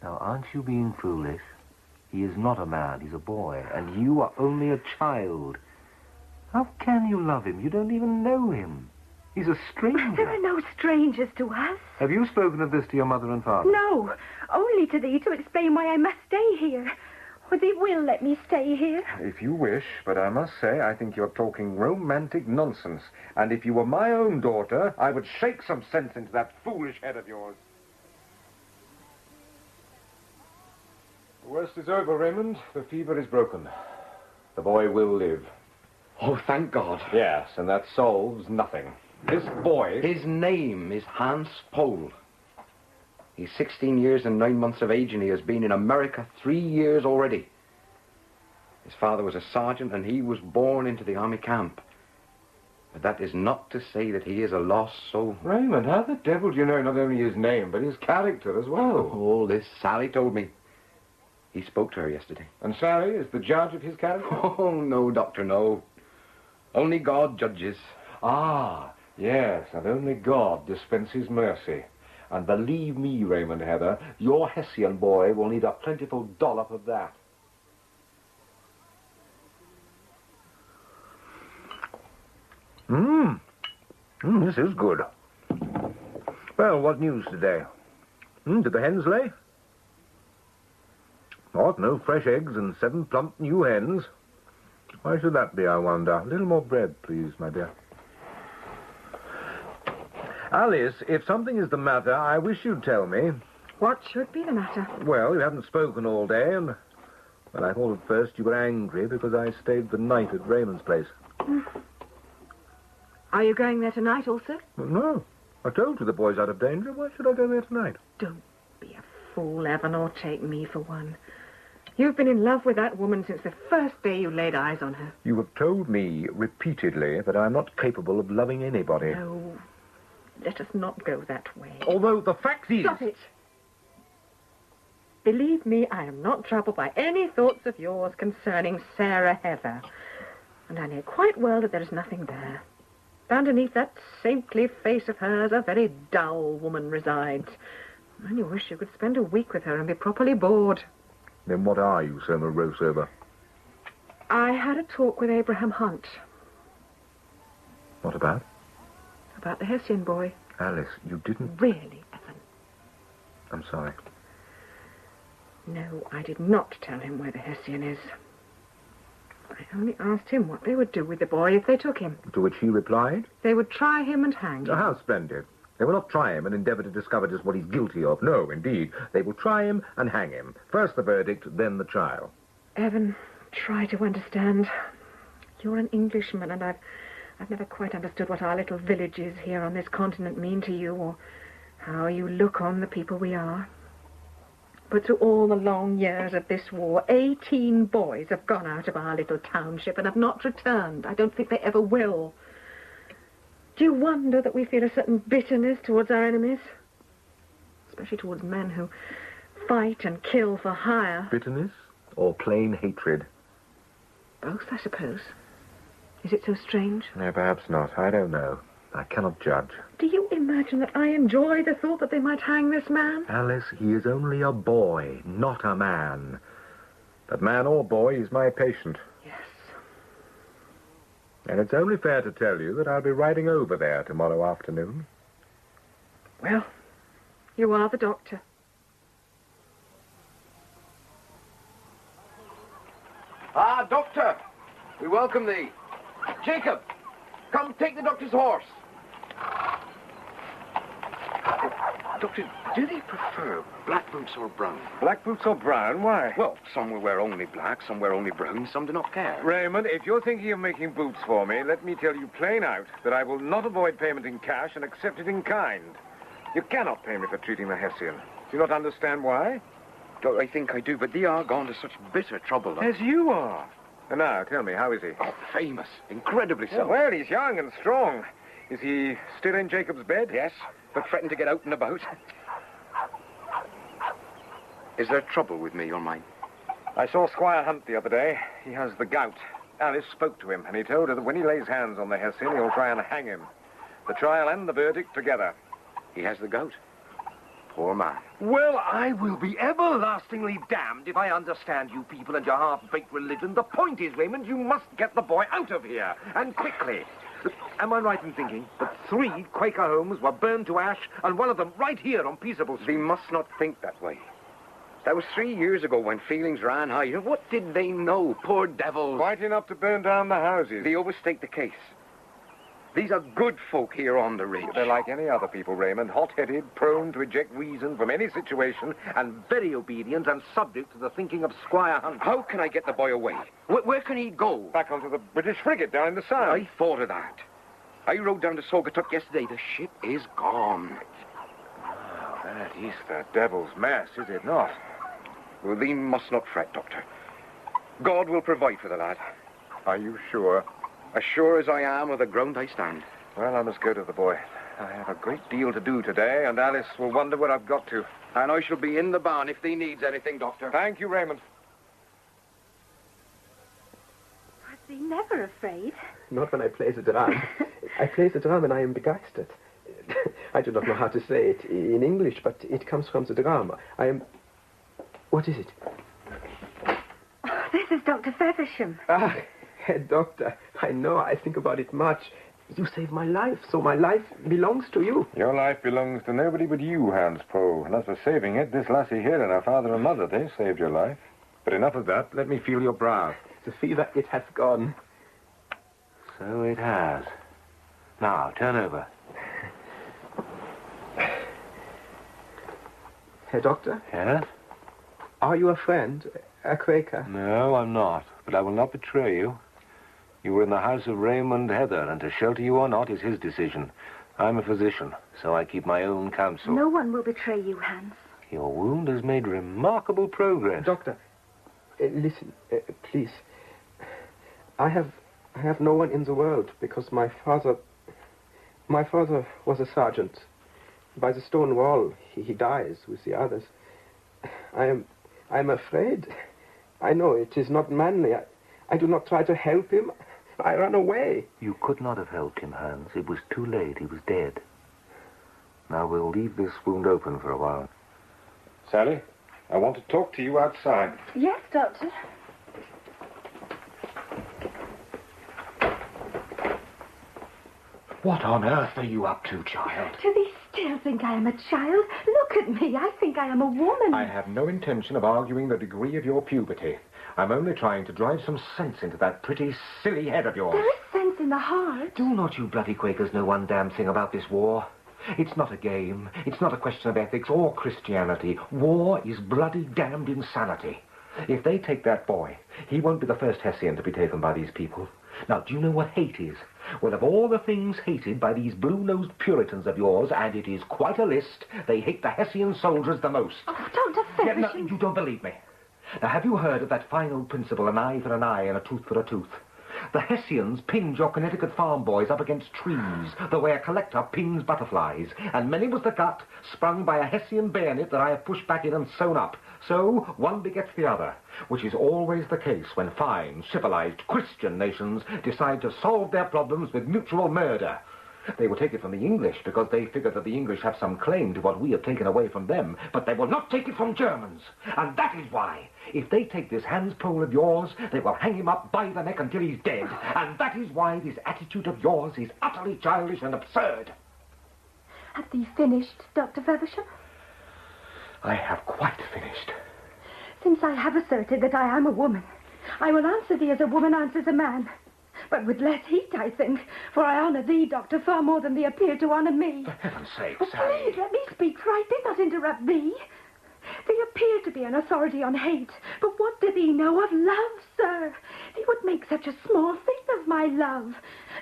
Now, aren't you being foolish? He is not a man, he's a boy, and you are only a child. How can you love him? You don't even know him. He's a stranger. There are no strangers to us. Have you spoken of this to your mother and father? No, only to thee to explain why I must stay here. Or thee will let me stay here. If you wish, but I must say I think you're talking romantic nonsense. And if you were my own daughter, I would shake some sense into that foolish head of yours. The worst is over, Raymond. The fever is broken. The boy will live. Oh, thank God. Yes, and that solves nothing. This boy... His name is Hans Pohl. He's 16 years and 9 months of age, and he has been in America 3 years already. His father was a sergeant, and he was born into the army camp. But that is not to say that he is a lost soul. Raymond, how the devil do you know not only his name, but his character as well? Oh, this Sally told me. He spoke to her yesterday. And Sally is the judge of his character? Oh, no, Doctor, no. Only God judges. Ah, yes, and only God dispenses mercy. And believe me, Raymond Heather, your Hessian boy will need a plentiful dollop of that. This is good. Well, what news today? Did the hens lay? What, no fresh eggs and 7 plump new hens? Why should that be, I wonder? A little more bread, please, my dear. Alice, if something is the matter, I wish you'd tell me. What should be the matter? Well, you haven't spoken all day, and... Well, I thought at first you were angry because I stayed the night at Raymond's place. Are you going there tonight also? Well, no. I told you the boy's out of danger. Why should I go there tonight? Don't be a fool, Evan, or take me for one. You've been in love with that woman since the first day you laid eyes on her. You have told me repeatedly that I'm not capable of loving anybody. No. Let us not go that way. Although the fact is... Stop it! Believe me, I am not troubled by any thoughts of yours concerning Sarah Heather. And I know quite well that there is nothing there. Underneath that saintly face of hers, a very dull woman resides. I only wish you could spend a week with her and be properly bored. Then what are you so morose over? I had a talk with Abraham Hunt. What about? About the Hessian boy. Alice, you didn't... Really, Evan? I'm sorry. No, I did not tell him where the Hessian is. I only asked him what they would do with the boy if they took him. To which he replied? They would try him and hang him. Oh, how splendid. They will not try him and endeavour to discover just what he's guilty of. No, indeed. They will try him and hang him. First the verdict, then the trial. Evan, try to understand. You're an Englishman, and I've never quite understood what our little villages here on this continent mean to you, or how you look on the people we are. But through all the long years of this war, 18 boys have gone out of our little township and have not returned. I don't think they ever will. Do you wonder that we feel a certain bitterness towards our enemies? Especially towards men who fight and kill for hire. Bitterness or plain hatred? Both, I suppose. Is it so strange? No, perhaps not. I don't know. I cannot judge. Do you imagine that I enjoy the thought that they might hang this man? Alice, he is only a boy, not a man. But man or boy, he's my patient. Yes. And it's only fair to tell you that I'll be riding over there tomorrow afternoon. Well, you are the doctor. Ah, Doctor! We welcome thee. Jacob, come take the doctor's horse. Doctor, do they prefer black boots or brown? Black boots or brown? Why? Well, some will wear only black, some wear only brown, some do not care. Raymond, if you're thinking of making boots for me, let me tell you plain out that I will not avoid payment in cash and accept it in kind. You cannot pay me for treating the Hessian. Do you not understand why? I think I do, but they are gone to such bitter trouble. As you are. And now, tell me, how is he? Oh, famous. Incredibly so. Well, he's young and strong. Is he still in Jacob's bed? Yes, but fretting to get out and about. Is there trouble with me or mine? I saw Squire Hunt the other day. He has the gout. Alice spoke to him, and he told her that when he lays hands on the Hessian, he'll try and hang him. The trial and the verdict together. He has the gout. Poor man. Well, I will be everlastingly damned if I understand you people and your half-baked religion. The point is, Raymond, you must get the boy out of here, and quickly. Am I right in thinking that 3 Quaker homes were burned to ash, and one of them right here on Peaceable Street? They must not think that way. That was 3 years ago when feelings ran high. What did they know, poor devils? Quite enough to burn down the houses. They overstate the case. These are good folk here on the ridge. They're like any other people, Raymond. Hot-headed, prone to eject reason from any situation, and very obedient and subject to the thinking of Squire Hunt. How can I get the boy away? Where can he go? Back onto the British frigate down in the Sound. I thought of that. I rode down to Saugatuck yesterday. The ship is gone. Oh, that is the devil's mess, is it not? Well, thee must not fret, Doctor. God will provide for the lad. Are you sure? As sure as I am of the ground I stand. Well, I must go to the boy. I have a great deal to do today, and Alice will wonder what I've got to. And I shall be in the barn if thee needs anything, Doctor. Thank you, Raymond. Was he never afraid? Not when I play the drum. I play the drum and I am begeistert. I do not know how to say it in English, but it comes from the drum. I am... What is it? Oh, this is Dr. Feversham. Ah, Herr Doctor, I know, I think about it much. You saved my life, so my life belongs to you. Your life belongs to nobody but you, Hans Pohl. And as for saving it, this lassie here and her father and mother, they saved your life. But enough of that. Let me feel your brow. The fever, it has gone. So it has. Now, turn over. Herr Doctor? Yes? Are you a friend? A Quaker? No, I'm not. But I will not betray you. You were in the house of Raymond Heather, and to shelter you or not is his decision. I'm a physician, so I keep my own counsel. No one will betray you, Hans. Your wound has made remarkable progress. Doctor, listen, please. I have no one in the world because my father was a sergeant. By the stone wall, he dies with the others. I am afraid. I know it is not manly. I do not try to help him. I run away. You could not have helped him, Hans. It was too late. He was dead. Now we'll leave this wound open for a while. Sally, I want to talk to you outside. Yes, Doctor. What on earth are you up to, child? Do thee still think I am a child? Look at me. I think I am a woman. I have no intention of arguing the degree of your puberty. I'm only trying to drive some sense into that pretty, silly head of yours. There is sense in the heart. Do not you bloody Quakers know one damn thing about this war? It's not a game. It's not a question of ethics or Christianity. War is bloody damned insanity. If they take that boy, he won't be the first Hessian to be taken by these people. Now, do you know what hate is? Well, of all the things hated by these blue-nosed Puritans of yours, and it is quite a list, they hate the Hessian soldiers the most. Oh, Dr. Feversham. Yeah, no, you don't believe me. Now, have you heard of that final principle, an eye for an eye and a tooth for a tooth? The Hessians pinned your Connecticut farm boys up against trees, the way a collector pins butterflies, and many was the gut sprung by a Hessian bayonet that I have pushed back in and sewn up. So, one begets the other, which is always the case when fine, civilized Christian nations decide to solve their problems with mutual murder. They will take it from the English because they figure that the English have some claim to what we have taken away from them, but they will not take it from Germans. And that is why, if they take this Hans Pohl of yours, they will hang him up by the neck until he's dead. And that is why this attitude of yours is utterly childish and absurd. Have thee finished, Dr. Feversham? I have quite finished. Since I have asserted that I am a woman, I will answer thee as a woman answers a man. But with less heat, I think, for I honour thee, Doctor, far more than thee appear to honour me. For heaven's sake, Oh, Sally. please, let me speak, for I did not interrupt thee. Thee appear to be an authority on hate, but what do thee know of love, sir? Thee would make such a small thing of my love.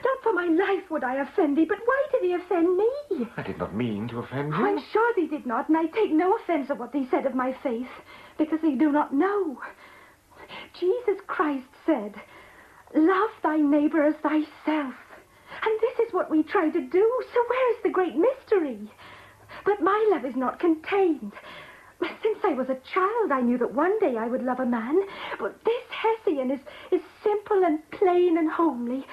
Not for my life would I offend thee, but why do thee offend me? I did not mean to offend you. Oh, I'm sure thee did not, and I take no offence at what thee said of my faith, because thee do not know. Jesus Christ said, love thy neighbour as thyself. And this is what we try to do, so where is the great mystery? But my love is not contained. Since I was a child, I knew that one day I would love a man, but this Hessian is simple and plain and homely.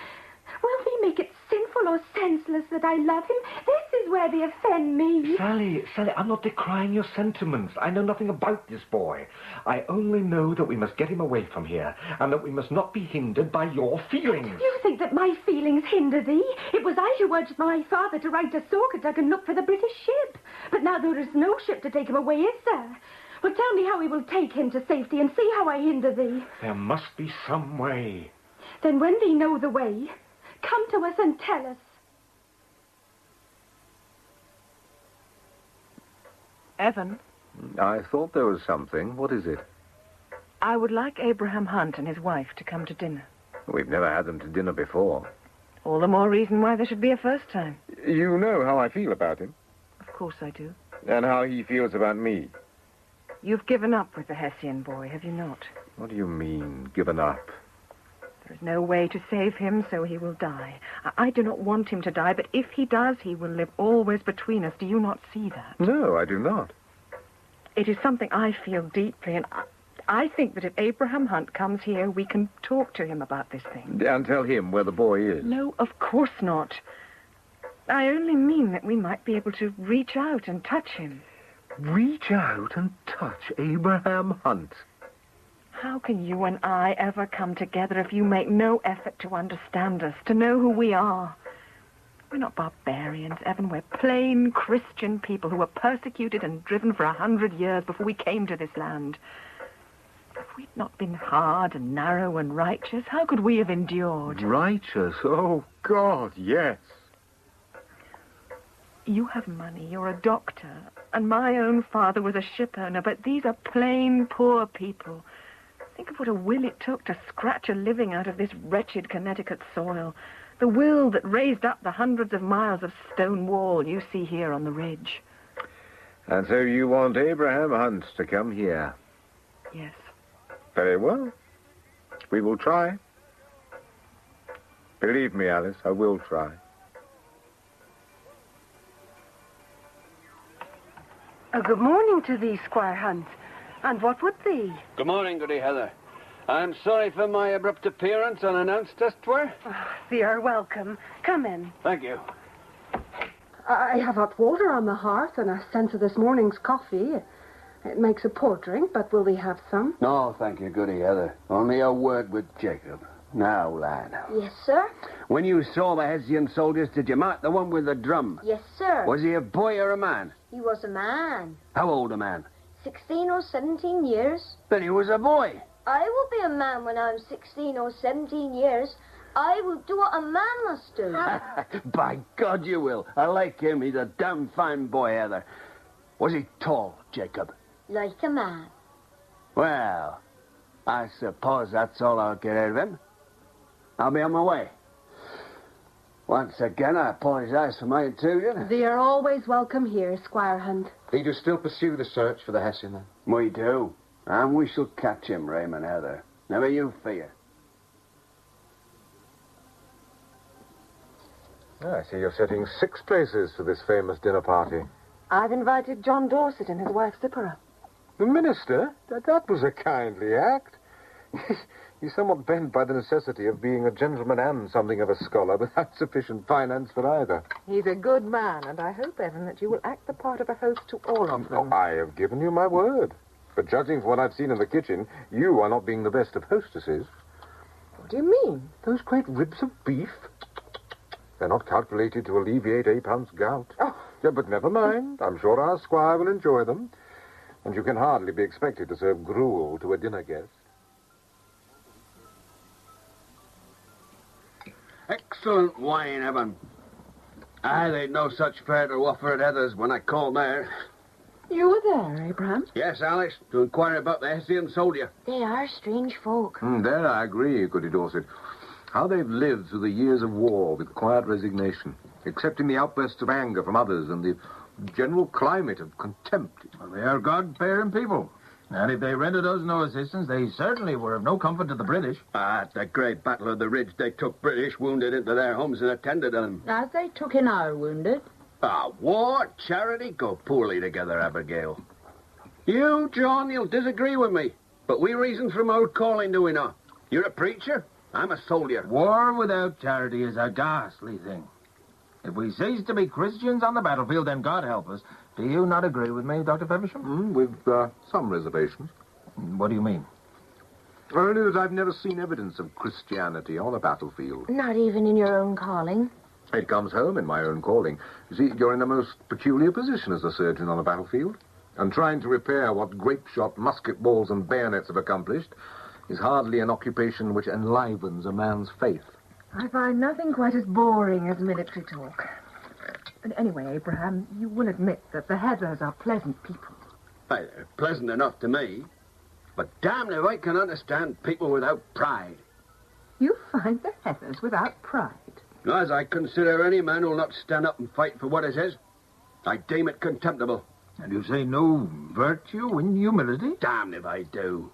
Will thee make it sinful or senseless that I love him? This is where they offend me. Sally, I'm not decrying your sentiments. I know nothing about this boy. I only know that we must get him away from here, and that we must not be hindered by your feelings. You think that my feelings hinder thee? It was I who urged my father to ride to Saugatuck and look for the British ship. But now there is no ship to take him away, is there? Well, tell me how we will take him to safety and see how I hinder thee. There must be some way. Then when thee know the way, come to us and tell us. Evan, I thought there was something. What is it? I would like Abraham Hunt and his wife to come to dinner. We've never had them to dinner before. All the more reason why there should be a first time. You know how I feel about him. Of course I do. And how he feels about me. You've given up with the Hessian boy, have you not? What do you mean, given up? There's no way to save him, so he will die. I do not want him to die, but if he does, he will live always between us. Do you not see that? No, I do not. It is something I feel deeply, and I think that if Abraham Hunt comes here, we can talk to him about this thing. And tell him where the boy is. No, of course not. I only mean that we might be able to reach out and touch him. Reach out and touch Abraham Hunt? How can you and I ever come together if you make no effort to understand us, to know who we are? We're not barbarians, Evan. We're plain Christian people who were persecuted and driven for 100 years before we came to this land. If we'd not been hard and narrow and righteous, how could we have endured? Righteous? Oh, God, yes. You have money, you're a doctor, and my own father was a ship owner, but these are plain, poor people. Think of what a will it took to scratch a living out of this wretched Connecticut soil. The will that raised up the hundreds of miles of stone wall you see here on the ridge. And so you want Abraham Hunt to come here? Yes. Very well. We will try. Believe me, Alice, I will try. Good morning to thee, Squire Hunt. And what would thee? Good morning, Goody Heather. I'm sorry for my abrupt appearance unannounced, as 'twere. Thee are welcome. Come in. Thank you. I have hot water on the hearth and a sense of this morning's coffee. It makes a poor drink, but will thee have some? No, thank you, Goody Heather. Only a word with Jacob. Now, lad. Yes, sir. When you saw the Hessian soldiers, did you mark the one with the drum? Yes, sir. Was he a boy or a man? He was a man. How old a man? 16 or 17 years. Then he was a boy. I will be a man when I'm 16 or 17 years. I will do what a man must do. By God, you will. I like him. He's a damn fine boy, Heather. Was he tall, Jacob? Like a man. Well, I suppose that's all I'll get out of him. I'll be on my way. Once again, I apologize for my intrusion. Thee are always welcome here, Squire Hunt. Need you still pursue the search for the Hessian, then? We do. And we shall catch him, Raymond Heather. Never you fear. I see you're setting 6 places for this famous dinner party. I've invited John Dorset and his wife, Zipporah. The minister? That was a kindly act. He's somewhat bent by the necessity of being a gentleman and something of a scholar, without sufficient finance for either. He's a good man, and I hope, Evan, that you will act the part of a host to all of them. I have given you my word. But judging from what I've seen in the kitchen, you are not being the best of hostesses. What do you mean? Those great ribs of beef. They're not calculated to alleviate Abe Hunt's gout. Oh. Yeah, but never mind. I'm sure our squire will enjoy them. And you can hardly be expected to serve gruel to a dinner guest. Excellent wine, Evan. They'd no such fare to offer at Heather's when I called there. You were there, Abraham? Yes, Alice, to inquire about the Hessian soldier. They are strange folk. There I agree, Goody Dorset. How they've lived through the years of war with quiet resignation, accepting the outbursts of anger from others and the general climate of contempt. Well, they are God-fearing people. And if they rendered us no assistance, they certainly were of no comfort to the British. At the great battle of the Ridge, they took British wounded into their homes and attended to them. As they took in our wounded. War, charity go poorly together, Abigail. You, John, you'll disagree with me. But we reason from our calling, do we not? You're a preacher, I'm a soldier. War without charity is a ghastly thing. If we cease to be Christians on the battlefield, then God help us. Do you not agree with me, Dr. Feversham? With some reservations. What do you mean? Only that I've never seen evidence of Christianity on a battlefield. Not even in your own calling. It comes home in my own calling. You see, you're in a most peculiar position as a surgeon on a battlefield. And trying to repair what grape-shot musket balls and bayonets have accomplished is hardly an occupation which enlivens a man's faith. I find nothing quite as boring as military talk. And anyway, Abraham, you will admit that the Heathers are pleasant people. Hey, they're pleasant enough to me. But damn if I can understand people without pride. You find the Heathers without pride? As I consider any man who'll not stand up and fight for what is his, I deem it contemptible. And you say no virtue in humility? Damn if I do.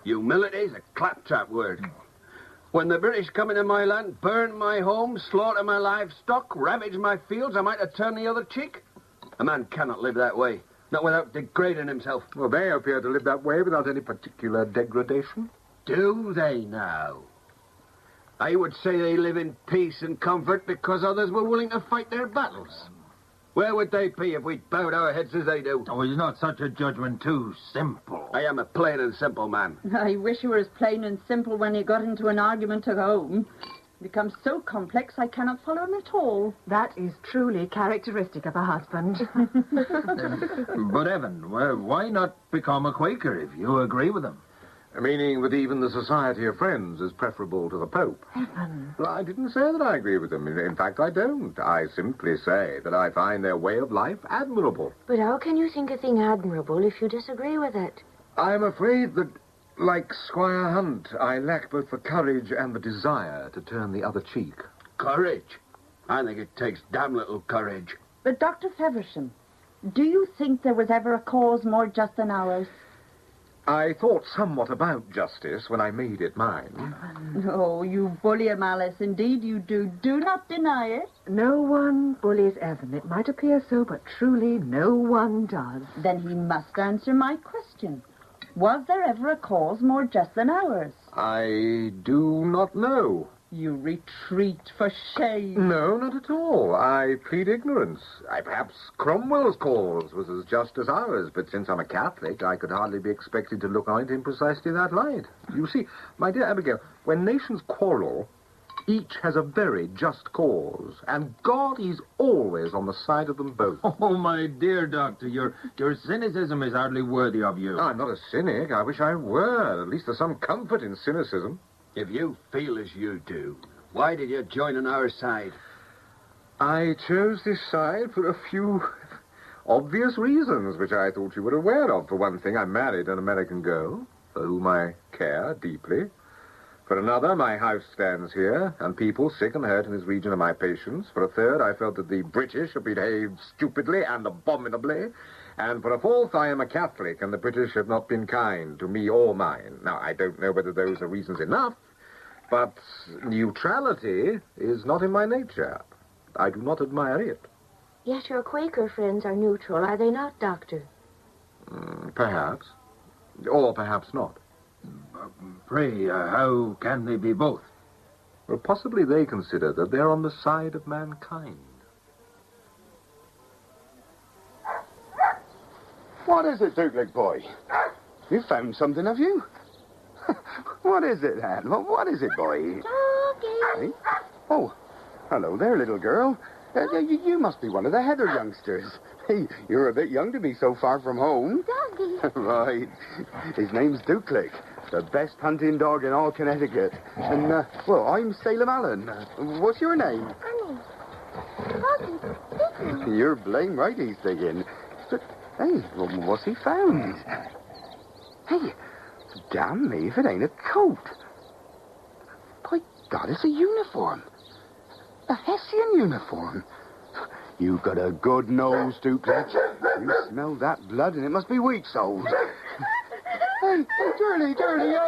Humility's a claptrap word. When the British come into my land, burn my home, slaughter my livestock, ravage my fields, am I to turn the other cheek? A man cannot live that way, not without degrading himself. Well, they appear to live that way without any particular degradation. Do they now? I would say they live in peace and comfort because others were willing to fight their battles. Where would they be if we bowed our heads as they do? Oh, is not such a judgment too simple? I am a plain and simple man. I wish you were as plain and simple when you got into an argument at home. It becomes so complex I cannot follow him at all. That is truly characteristic of a husband. But, Evan, why not become a Quaker if you agree with him? Meaning that even the Society of Friends is preferable to the Pope. Evan. Well, I didn't say that I agree with them. In fact, I don't. I simply say that I find their way of life admirable. But how can you think a thing admirable if you disagree with it? I'm afraid that, like Squire Hunt, I lack both the courage and the desire to turn the other cheek. Courage? I think it takes damn little courage. But, Dr. Feversham, do you think there was ever a cause more just than ours? I thought somewhat about justice when I made it mine. Oh, you bully him, Alice. Indeed you do. Do not deny it. No one bullies Evan. It might appear so, but truly no one does. Then he must answer my question. Was there ever a cause more just than ours? I do not know. You retreat for shame. No, not at all. I plead ignorance. Perhaps Cromwell's cause was as just as ours, but since I'm a Catholic, I could hardly be expected to look on it in precisely that light. You see, my dear Abigail, when nations quarrel, each has a very just cause, and God is always on the side of them both. Oh, my dear doctor, your cynicism is hardly worthy of you. I'm not a cynic. I wish I were. At least there's some comfort in cynicism. If you feel as you do, why did you join on our side? I chose this side for a few obvious reasons, which I thought you were aware of. For one thing, I married an American girl, for whom I care deeply. For another, my house stands here, and people sick and hurt in this region are my patients. For a third, I felt that the British have behaved stupidly and abominably. And for a fourth, I am a Catholic, and the British have not been kind to me or mine. Now, I don't know whether those are reasons enough, but neutrality is not in my nature. I do not admire it. Yet your Quaker friends are neutral, are they not, Doctor? Perhaps. Or perhaps not. Pray, how can they be both? Well, possibly they consider that they're on the side of mankind. What is it, Duke boy? You found something, have you? What is it, Anne? What is it, boy? Doggy. Hey? Oh, hello there, little girl. You must be one of the Heather youngsters. Hey, you're a bit young to be so far from home. Doggy. Right. His name's Duke, the best hunting dog in all Connecticut. And, well, I'm Salem Allen. What's your name? Annie. Doggy. You're blame right he's digging. But, hey, what's he found? Hey, damn me if it ain't a coat. By God, it's a uniform. A Hessian uniform. You've got a good nose, Duke. You smell that blood, and it must be weak-souled. Hey, Dirty,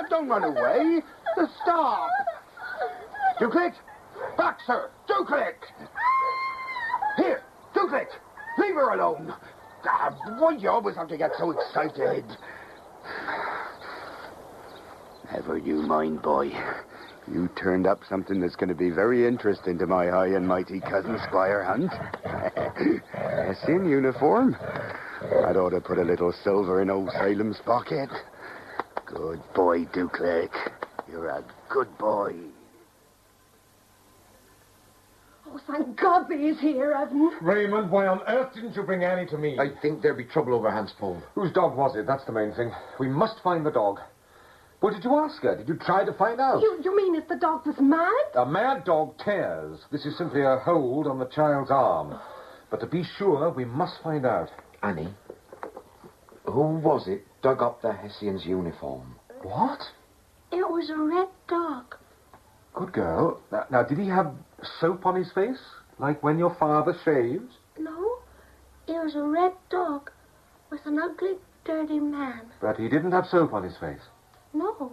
don't run away. Stop. Duke, back, sir. Duke. Here, Duke, leave her alone. Why do you always have to get so excited? Never you mind, boy. You turned up something that's going to be very interesting to my high and mighty cousin, Squire Hunt. Hessian uniform. I'd ought to put a little silver in old Salem's pocket. Good boy, Duke. You're a good boy. Oh, thank God he's here, Evan. Raymond, why on earth didn't you bring Annie to me? I think there'll be trouble over Hans Pohl. Whose dog was it? That's the main thing. We must find the dog. What did you ask her? Did you try to find out? You mean if the dog was mad? A mad dog tears. This is simply a hold on the child's arm. But to be sure, we must find out. Annie, who was it dug up the Hessian's uniform? What? It was a red dog. Good girl. Now, did he have soap on his face? Like when your father shaves? No, it was a red dog with an ugly, dirty man. But he didn't have soap on his face. No,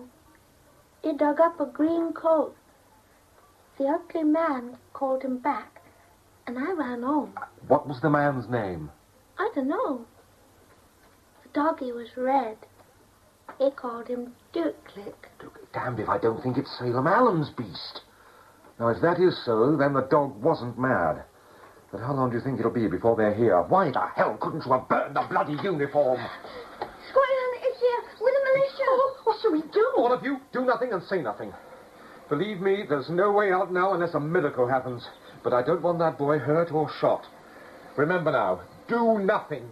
he dug up a green coat. The ugly man called him back, and I ran home. What was the man's name? I don't know. The doggy was red. They called him Duke-Click. Damned if I don't think it's Salem Allen's beast. Now, if that is so, then the dog wasn't mad. But how long do you think it'll be before they're here? Why the hell couldn't you have burned the bloody uniform? Squire is here with the militia. Oh, what shall we do? All of you, do nothing and say nothing. Believe me, there's no way out now unless a miracle happens. But I don't want that boy hurt or shot. Remember now, do nothing.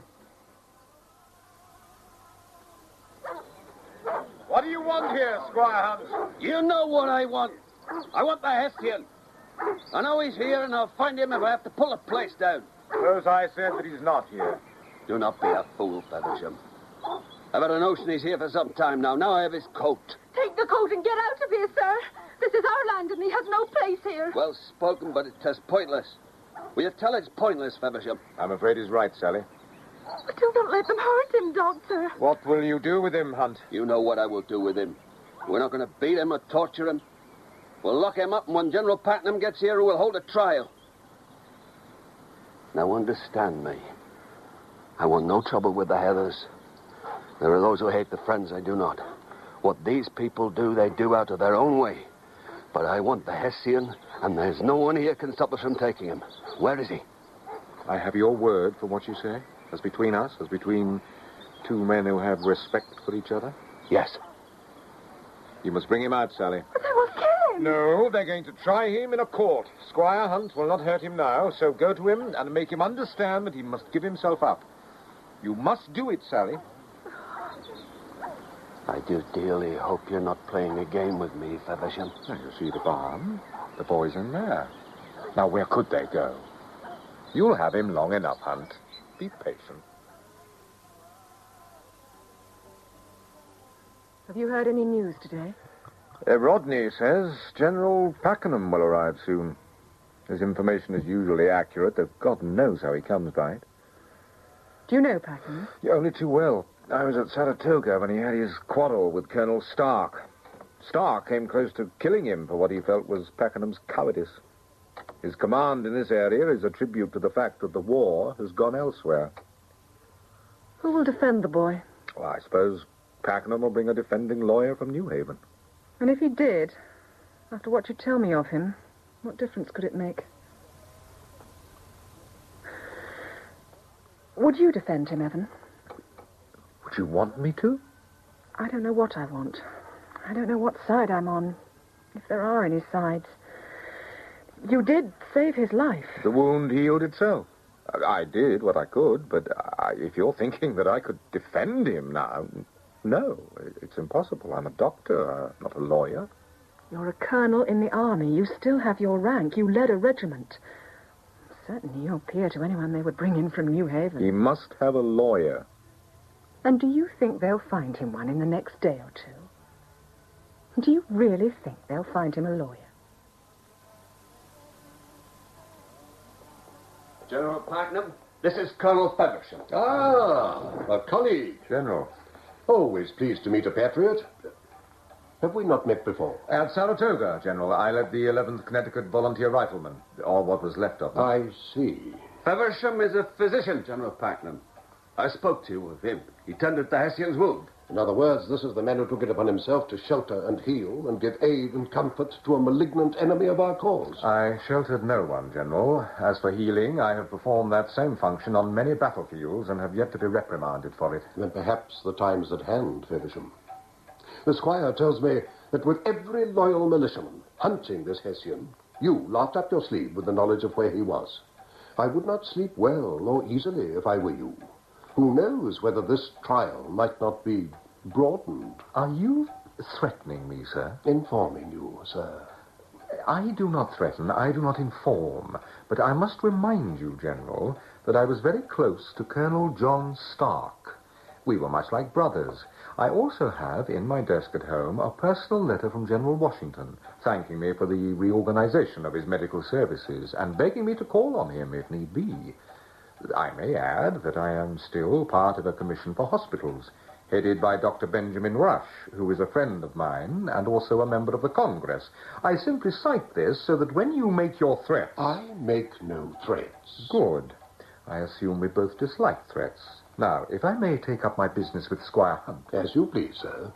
What do you want here, Squire Hans? You know what I want. I want the Hessian. I know he's here, and I'll find him if I have to pull the place down. Suppose I said that he's not here. Do not be a fool, Feversham. I've had a notion he's here for some time now. Now I have his coat. Take the coat and get out of here, sir. This is our land, and he has no place here. Well spoken, but it's pointless. Will you tell it's pointless, Feversham? I'm afraid he's right, Sally. But do not let them hurt him, Doctor. What will you do with him, Hunt? You know what I will do with him. We're not going to beat him or torture him. We'll lock him up, and when General Putnam gets here, we'll hold a trial. Now understand me. I want no trouble with the Heathers. There are those who hate the Friends I do not. What these people do, they do out of their own way. But I want the Hessian, and there's no one here can stop us from taking him. Where is he? I have your word for what you say? As between us? As between two men who have respect for each other? Yes. You must bring him out, Sally. But they will kill him. No, they're going to try him in a court. Squire Hunt will not hurt him now, so go to him and make him understand that he must give himself up. You must do it, Sally. I do dearly hope you're not playing a game with me, Feversham. Now, you see the barn. The boy's in there. Now, where could they go? You'll have him long enough, Hunt. Be patient. Have you heard any news today? Rodney says General Pakenham will arrive soon. His information is usually accurate, though God knows how he comes by it. Do you know Pakenham? Yeah, only too well. I was at Saratoga when he had his quarrel with Colonel Stark. Stark came close to killing him for what he felt was Pakenham's cowardice. His command in this area is a tribute to the fact that the war has gone elsewhere. Who will defend the boy? Well, I suppose Pakenham will bring a defending lawyer from New Haven. And if he did, after what you tell me of him, what difference could it make? Would you defend him, Evan? Would you want me to? I don't know what I want. I don't know what side I'm on, if there are any sides. You did save his life. The wound healed itself. I did what I could, but if you're thinking that I could defend him now, no, it's impossible. I'm a doctor, not a lawyer. You're a colonel in the army. You still have your rank. You led a regiment. Certainly you're peer to anyone they would bring in from New Haven. He must have a lawyer. And do you think they'll find him one in the next day or two? Do you really think they'll find him a lawyer? General Putnam, this is Colonel Feversham. Ah, a colleague. General. Always pleased to meet a patriot. Have we not met before? At Saratoga, General. I led the 11th Connecticut Volunteer Riflemen, or what was left of them. I see. Feversham is a physician, General Putnam. I spoke to you of him. He tended the Hessian's wound. In other words, this is the man who took it upon himself to shelter and heal and give aid and comfort to a malignant enemy of our cause. I sheltered no one, General. As for healing, I have performed that same function on many battlefields and have yet to be reprimanded for it. Then perhaps the time's at hand, Feversham. The squire tells me that with every loyal militiaman hunting this Hessian, you laughed up your sleeve with the knowledge of where he was. I would not sleep well or easily if I were you. Who knows whether this trial might not be broadened? Are you threatening me, sir? Informing you, sir. I do not threaten, I do not inform, but I must remind you, General, that I was very close to Colonel John Stark. We were much like brothers. I also have, in my desk at home, a personal letter from General Washington, thanking me for the reorganization of his medical services and begging me to call on him if need be. I may add that I am still part of a commission for hospitals, headed by Dr. Benjamin Rush, who is a friend of mine and also a member of the Congress. I simply cite this so that when you make your threats... I make no threats. Good. I assume we both dislike threats. Now, if I may take up my business with Squire Hunt. As you please, sir.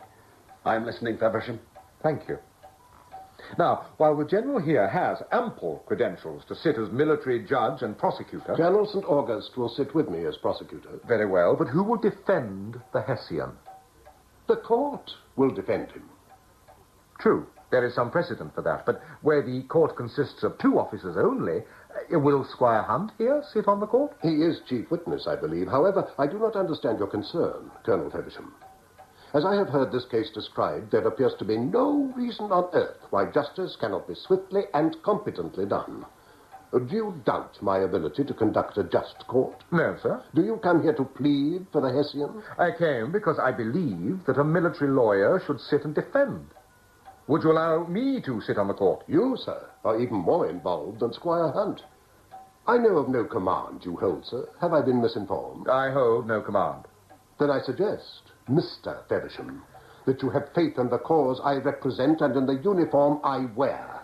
I'm listening, Feversham. Thank you. Now, while the General here has ample credentials to sit as military judge and prosecutor... General St. August will sit with me as prosecutor. Very well, but who will defend the Hessian? The court will defend him. True. There is some precedent for that, but where the court consists of 2 officers only, will Squire Hunt here sit on the court? He is chief witness, I believe. However, I do not understand your concern, Colonel Feversham. As I have heard this case described, there appears to be no reason on earth why justice cannot be swiftly and competently done. Do you doubt my ability to conduct a just court? No, sir. Do you come here to plead for the Hessians? I came because I believe that a military lawyer should sit and defend. Would you allow me to sit on the court? You, sir, are even more involved than Squire Hunt. I know of no command you hold, sir. Have I been misinformed? I hold no command. Then I suggest, Mr. Feversham, that you have faith in the cause I represent and in the uniform I wear.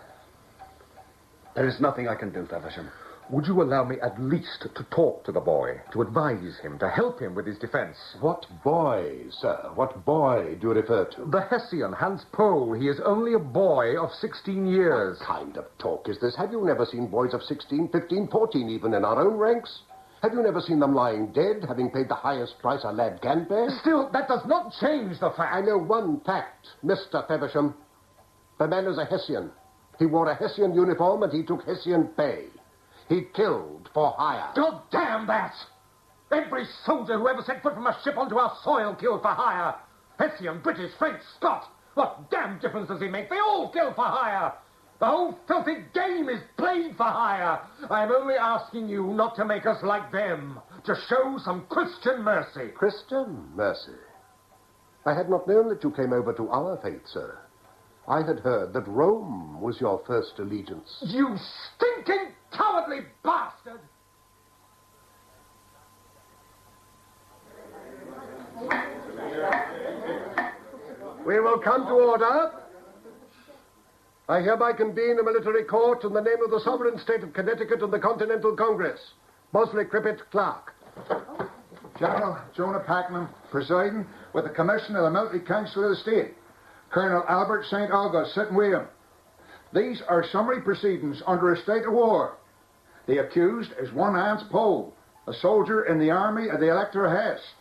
There is nothing I can do, Feversham. Would you allow me at least to talk to the boy, to advise him, to help him with his defense? What boy, sir? What boy do you refer to? The Hessian, Hans Pohl. He is only a boy of 16 years. What kind of talk is this? Have you never seen boys of 16, 15, 14, even in our own ranks? Have you never seen them lying dead, having paid the highest price a lad can pay? Still, that does not change the fact. I know one fact, Mr. Feversham. The man is a Hessian. He wore a Hessian uniform and he took Hessian pay. He killed for hire. God damn that! Every soldier who ever set foot from a ship onto our soil killed for hire. Hessian, British, French, Scot. What damn difference does it make? They all kill for hire. The whole filthy game is played for hire. I'm only asking you not to make us like them, to show some Christian mercy. Christian mercy? I had not known that you came over to our faith, sir. I had heard that Rome was your first allegiance. You stinking, cowardly bastard! We will come to order. I hereby convene a military court in the name of the sovereign state of Connecticut and the Continental Congress. Bosley Crippett, clerk. General Jonah Pakenham, presiding, with the commission of the military council of the state. Colonel Albert St. August, sitting with him. These are summary proceedings under a state of war. The accused is one Hans Pohl, a soldier in the army of the Elector of Hesse,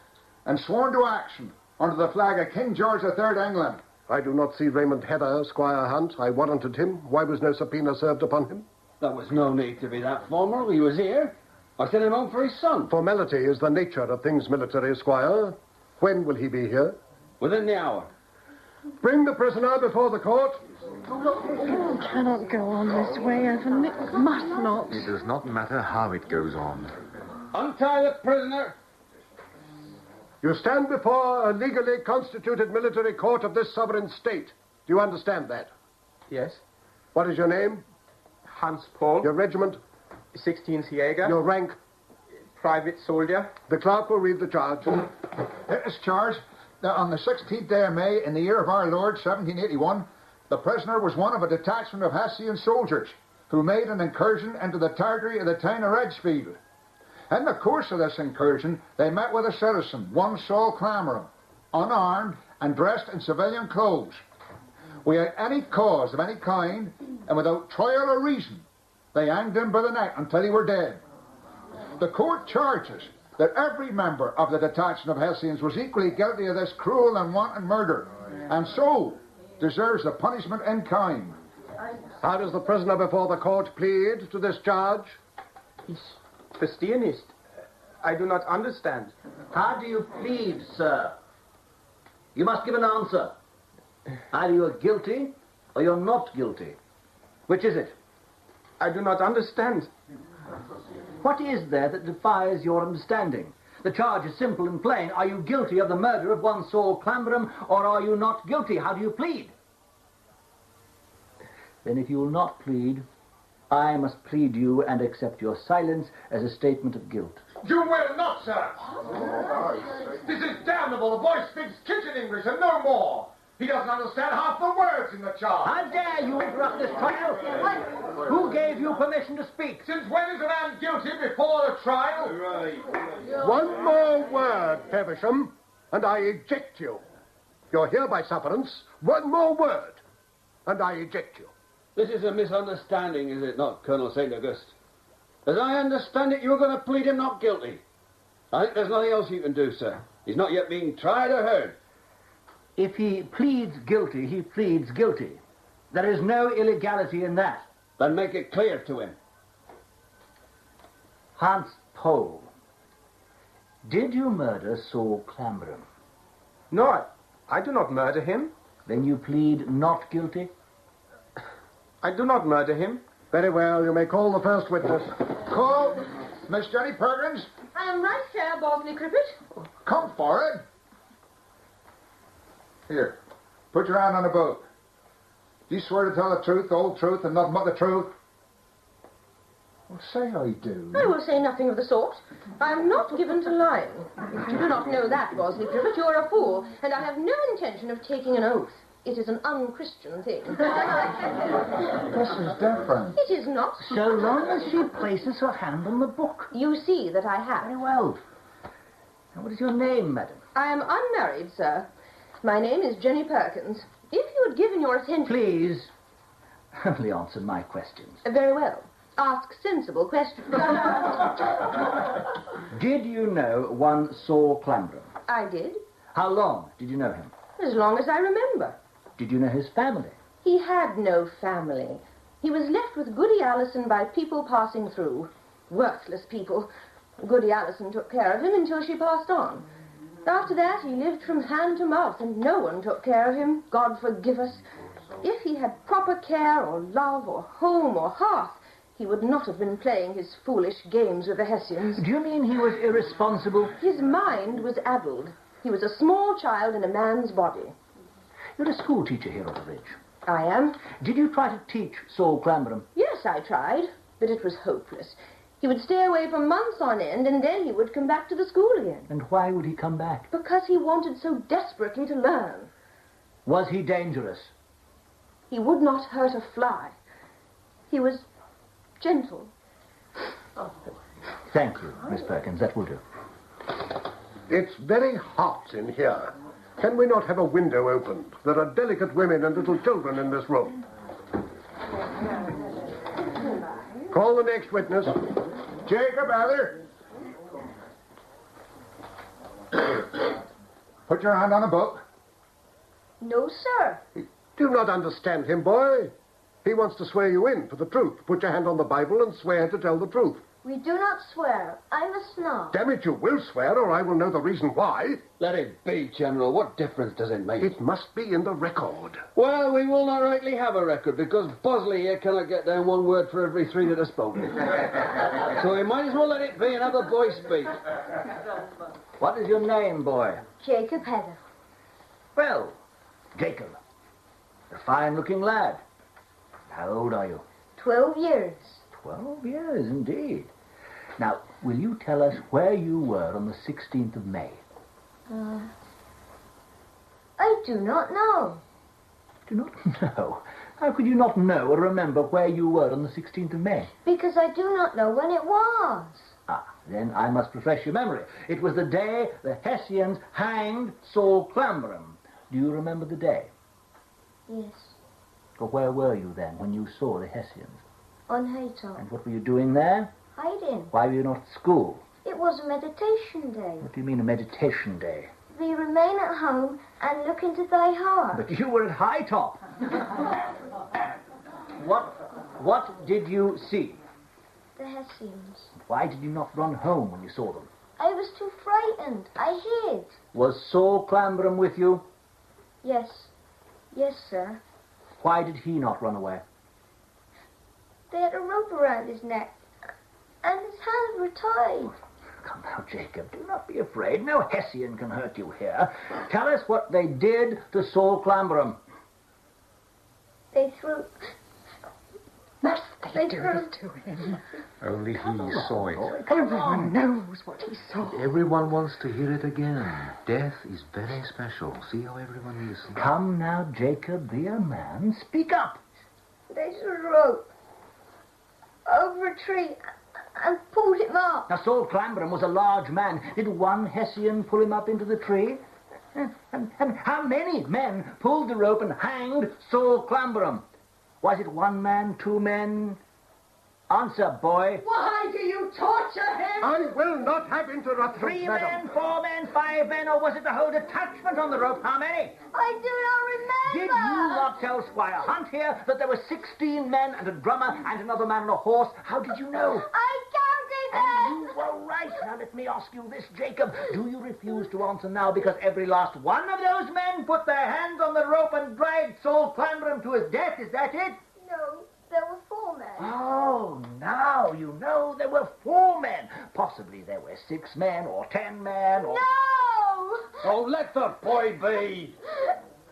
and sworn to action under the flag of King George III, England. I do not see Raymond Heather, Squire Hunt. I warranted him. Why was no subpoena served upon him? There was no need to be that formal. He was here. I sent him home for his son. Formality is the nature of things military, Squire. When will he be here? Within the hour. Bring the prisoner before the court. You cannot go on this way, Evan. It must not. It does not matter how it goes on. Untie the prisoner. You stand before a legally constituted military court of this sovereign state. Do you understand that? Yes. What is your name? Hans Pohl. Your regiment? 16th Jäger. Your rank? Private soldier. The clerk will read the charge. This charge, that on the 16th day of May, in the year of our Lord, 1781, the prisoner was one of a detachment of Hessian soldiers who made an incursion into the territory of the town of Redgefield. In the course of this incursion, they met with a citizen, one Saul Clamoran, unarmed and dressed in civilian clothes. Without any cause of any kind, and without trial or reason, they hanged him by the neck until he were dead. The court charges that every member of the detachment of Hessians was equally guilty of this cruel and wanton murder, and so deserves the punishment in kind. How does the prisoner before the court plead to this charge? Verstehe nicht. I do not understand. How do you plead, sir? You must give an answer. Either you're guilty or you're not guilty. Which is it? I do not understand. What is there that defies your understanding? The charge is simple and plain. Are you guilty of the murder of one Saul Clamberam, or are you not guilty? How do you plead? Then if you will not plead, I must plead you and accept your silence as a statement of guilt. You will not, sir. This is damnable. The boy speaks kitchen English and no more. He doesn't understand half the words in the charge. How dare you interrupt this trial? Who gave you permission to speak? Since when is a man guilty before the trial? One more word, Feversham, and I eject you. You're here by sufferance. One more word, and I eject you. This is a misunderstanding, is it not, Colonel St. August? As I understand it, you're going to plead him not guilty. I think there's nothing else you can do, sir. He's not yet being tried or heard. If he pleads guilty, he pleads guilty. There is no illegality in that. Then make it clear to him. Hans Pohl, did you murder Saul Clamberam? No, I do not murder him. Then you plead not guilty? I do not murder him. Very well, you may call the first witness. Call Miss Jenny Perkins. I am right here, Bosley Cricket. Come forward. Here, put your hand on the boat. Do you swear to tell the truth, the whole truth, and nothing but the truth? Well, say I do. I will say nothing of the sort. I am not given to lying. If you do not know that, Bosley Cricket, you are a fool, and I have no intention of taking an oath. It is an unchristian thing. This is different. It is not. So long as she places her hand on the book. You see that I have. Very well. Now, what is your name, madam? I am unmarried, sir. My name is Jenny Perkins. If you had given your attention... Please, only answer my questions. Very well. Ask sensible questions. Did you know one Saul Clamberam? I did. How long did you know him? As long as I remember. Did you know his family? He had no family. He was left with Goody Allison by people passing through. Worthless people. Goody Allison took care of him until she passed on. After that, he lived from hand to mouth, and no one took care of him. God forgive us. If he had proper care or love or home or hearth, he would not have been playing his foolish games with the Hessians. Do you mean he was irresponsible? His mind was addled. He was a small child in a man's body. You're a school teacher here on the ridge. I am. Did you try to teach Saul Clamberam? Yes, I tried, but it was hopeless. He would stay away for months on end, and then he would come back to the school again. And why would he come back? Because he wanted so desperately to learn. Was he dangerous? He would not hurt a fly. He was gentle. Thank you, Miss Perkins. That will do. It's very hot in here. Can we not have a window opened? There are delicate women and little children in this room. Call the next witness. Jacob Adler. Put your hand on the book. No, sir. Do not understand him, boy. He wants to swear you in for the truth. Put your hand on the Bible and swear to tell the truth. We do not swear. I must not. Damn it, you will swear, or I will know the reason why. Let it be, General. What difference does it make? It must be in the record. Well, we will not rightly have a record, because Bosley here cannot get down one word for every three that are spoken. So we might as well let it be and have the boy speak. What is your name, boy? Jacob Heather. Well, Jacob. A fine-looking lad. How old are you? 12 years. 12 years, indeed. Now, will you tell us where you were on the 16th of May? I do not know. Do not know? How could you not know or remember where you were on the 16th of May? Because I do not know when it was. Ah, then I must refresh your memory. It was the day the Hessians hanged Saul Clamberam. Do you remember the day? Yes. But where were you then when you saw the Hessians? On Haytop. And what were you doing there? Hiding. Why were you not at school? It was a meditation day. What do you mean a meditation day? We remain at home and look into thy heart. But you were at High Top. What did you see? The Hessians. Why did you not run home when you saw them? I was too frightened. I hid. Was Saul Clamberam with you? Yes. Yes, sir. Why did he not run away? They had a rope around his neck, and his hands were tied. Come now, Jacob, do not be afraid. No Hessian can hurt you here. Tell us what they did to Saul Clamberum. They threw... Must they do threw... it to him? Only he saw it. Everyone knows what he saw. Everyone wants to hear it again. Death is very special. See how everyone listens. Come now, Jacob, be a man. Speak up. They threw a rope over a tree and pulled him up. Now, Saul Clamberum was a large man. Did one Hessian pull him up into the tree? And how many men pulled the rope and hanged Saul Clamberum? Was it one man, two men? Answer, boy. Why do you torture him? I will not have interruptions, 3 madam. men, 4 men, 5 men, or was it the whole detachment on the rope? How many? I do not Did remember. you not tell Squire Hunt here that there were 16 men and a drummer and another man on a horse? How did you know? I counted them. And you were right. Now let me ask you this, Jacob. Do you refuse to answer now because every last one of those men put their hands on the rope and dragged Saul Clamberum to his death? Is that it? No, there were 4 men. Oh, now you know there were 4 men. Possibly there were 6 men or 10 men or... No! Oh, let the boy be.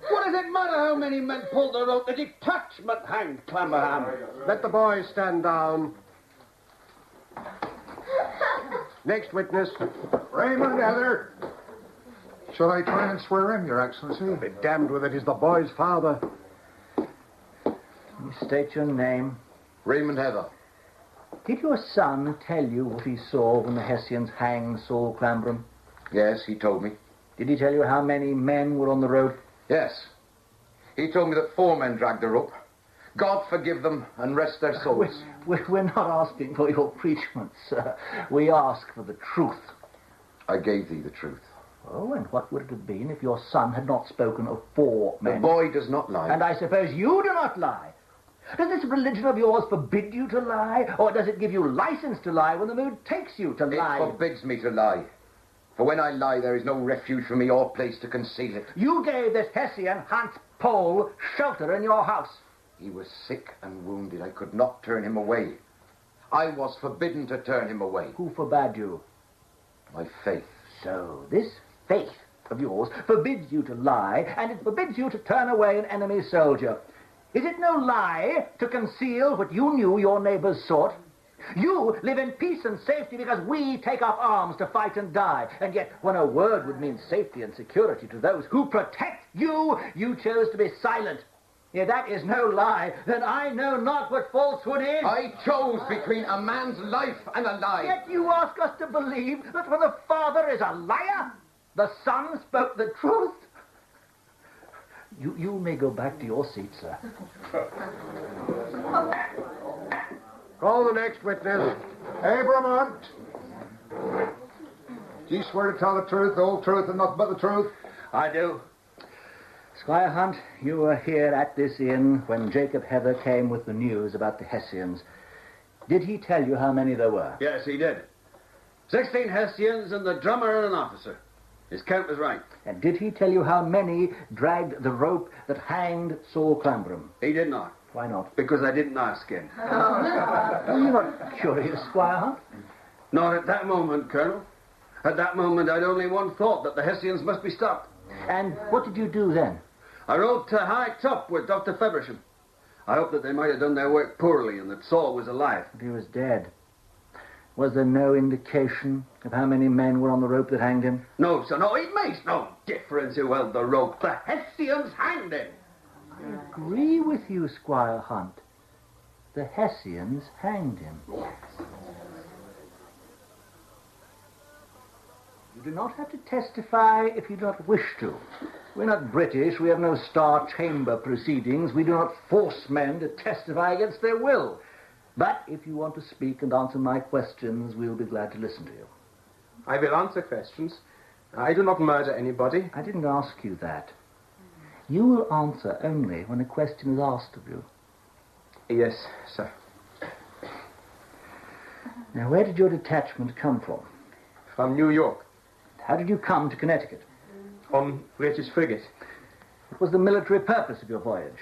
What does it matter how many men pulled the rope? The detachment hanged Clamberham. Let the boy stand down. Next witness. Raymond Heather. Shall I try and swear him, Your Excellency? Be damned with it. He's the boy's father. You state your name. Raymond Heather. Did your son tell you what he saw when the Hessians hanged Saul Clamberum? Yes, he told me. Did he tell you how many men were on the road? Yes. He told me that 4 men dragged the rope. God forgive them and rest their souls. We're not asking for your preachment, sir. We ask for the truth. I gave thee the truth. Oh, and what would it have been if your son had not spoken of 4 men? The boy does not lie. And I suppose you do not lie. Does this religion of yours forbid you to lie? Or does it give you license to lie when the mood takes you to lie? It forbids me to lie. For when I lie, there is no refuge for me or place to conceal it. You gave this Hessian, Hans Pohl, shelter in your house. He was sick and wounded. I could not turn him away. I was forbidden to turn him away. Who forbade you? My faith. So this faith of yours forbids you to lie, and it forbids you to turn away an enemy soldier. Is it no lie to conceal what you knew your neighbors sought? You live in peace and safety because we take up arms to fight and die. And yet, when a word would mean safety and security to those who protect you, you chose to be silent. If that is no lie, then I know not what falsehood is. I chose between a man's life and a lie. Yet you ask us to believe that when the father is a liar, the son spoke the truth. You may go back to your seat, sir. Call the next witness. Abram Hunt. Do you swear to tell the truth, the whole truth, and nothing but the truth? I do. Squire Hunt, you were here at this inn when Jacob Heather came with the news about the Hessians. Did he tell you how many there were? Yes, he did. 16 Hessians and the drummer and an officer. His count was right. And did he tell you how many dragged the rope that hanged Saul Clamberum? He did not. Why not? Because I didn't ask him. Are you not curious, Squire Hunt? Not at that moment, Colonel. At that moment, I'd only one thought, that the Hessians must be stopped. And what did you do then? I rode to High Top with Dr. Feversham. I hoped that they might have done their work poorly and that Saul was alive. But he was dead. Was there no indication of how many men were on the rope that hanged him? No, sir, no. It makes no difference who held the rope. The Hessians hanged him. I agree with you, Squire Hunt. The Hessians hanged him. You do not have to testify if you do not wish to. We're not British. We have no Star Chamber proceedings. We do not force men to testify against their will. But if you want to speak and answer my questions, we'll be glad to listen to you. I will answer questions. I do not murder anybody. I didn't ask you that. You will answer only when a question is asked of you. Yes, sir. Now, where did your detachment come from? From New York. How did you come to Connecticut? On British frigate. What was the military purpose of your voyage?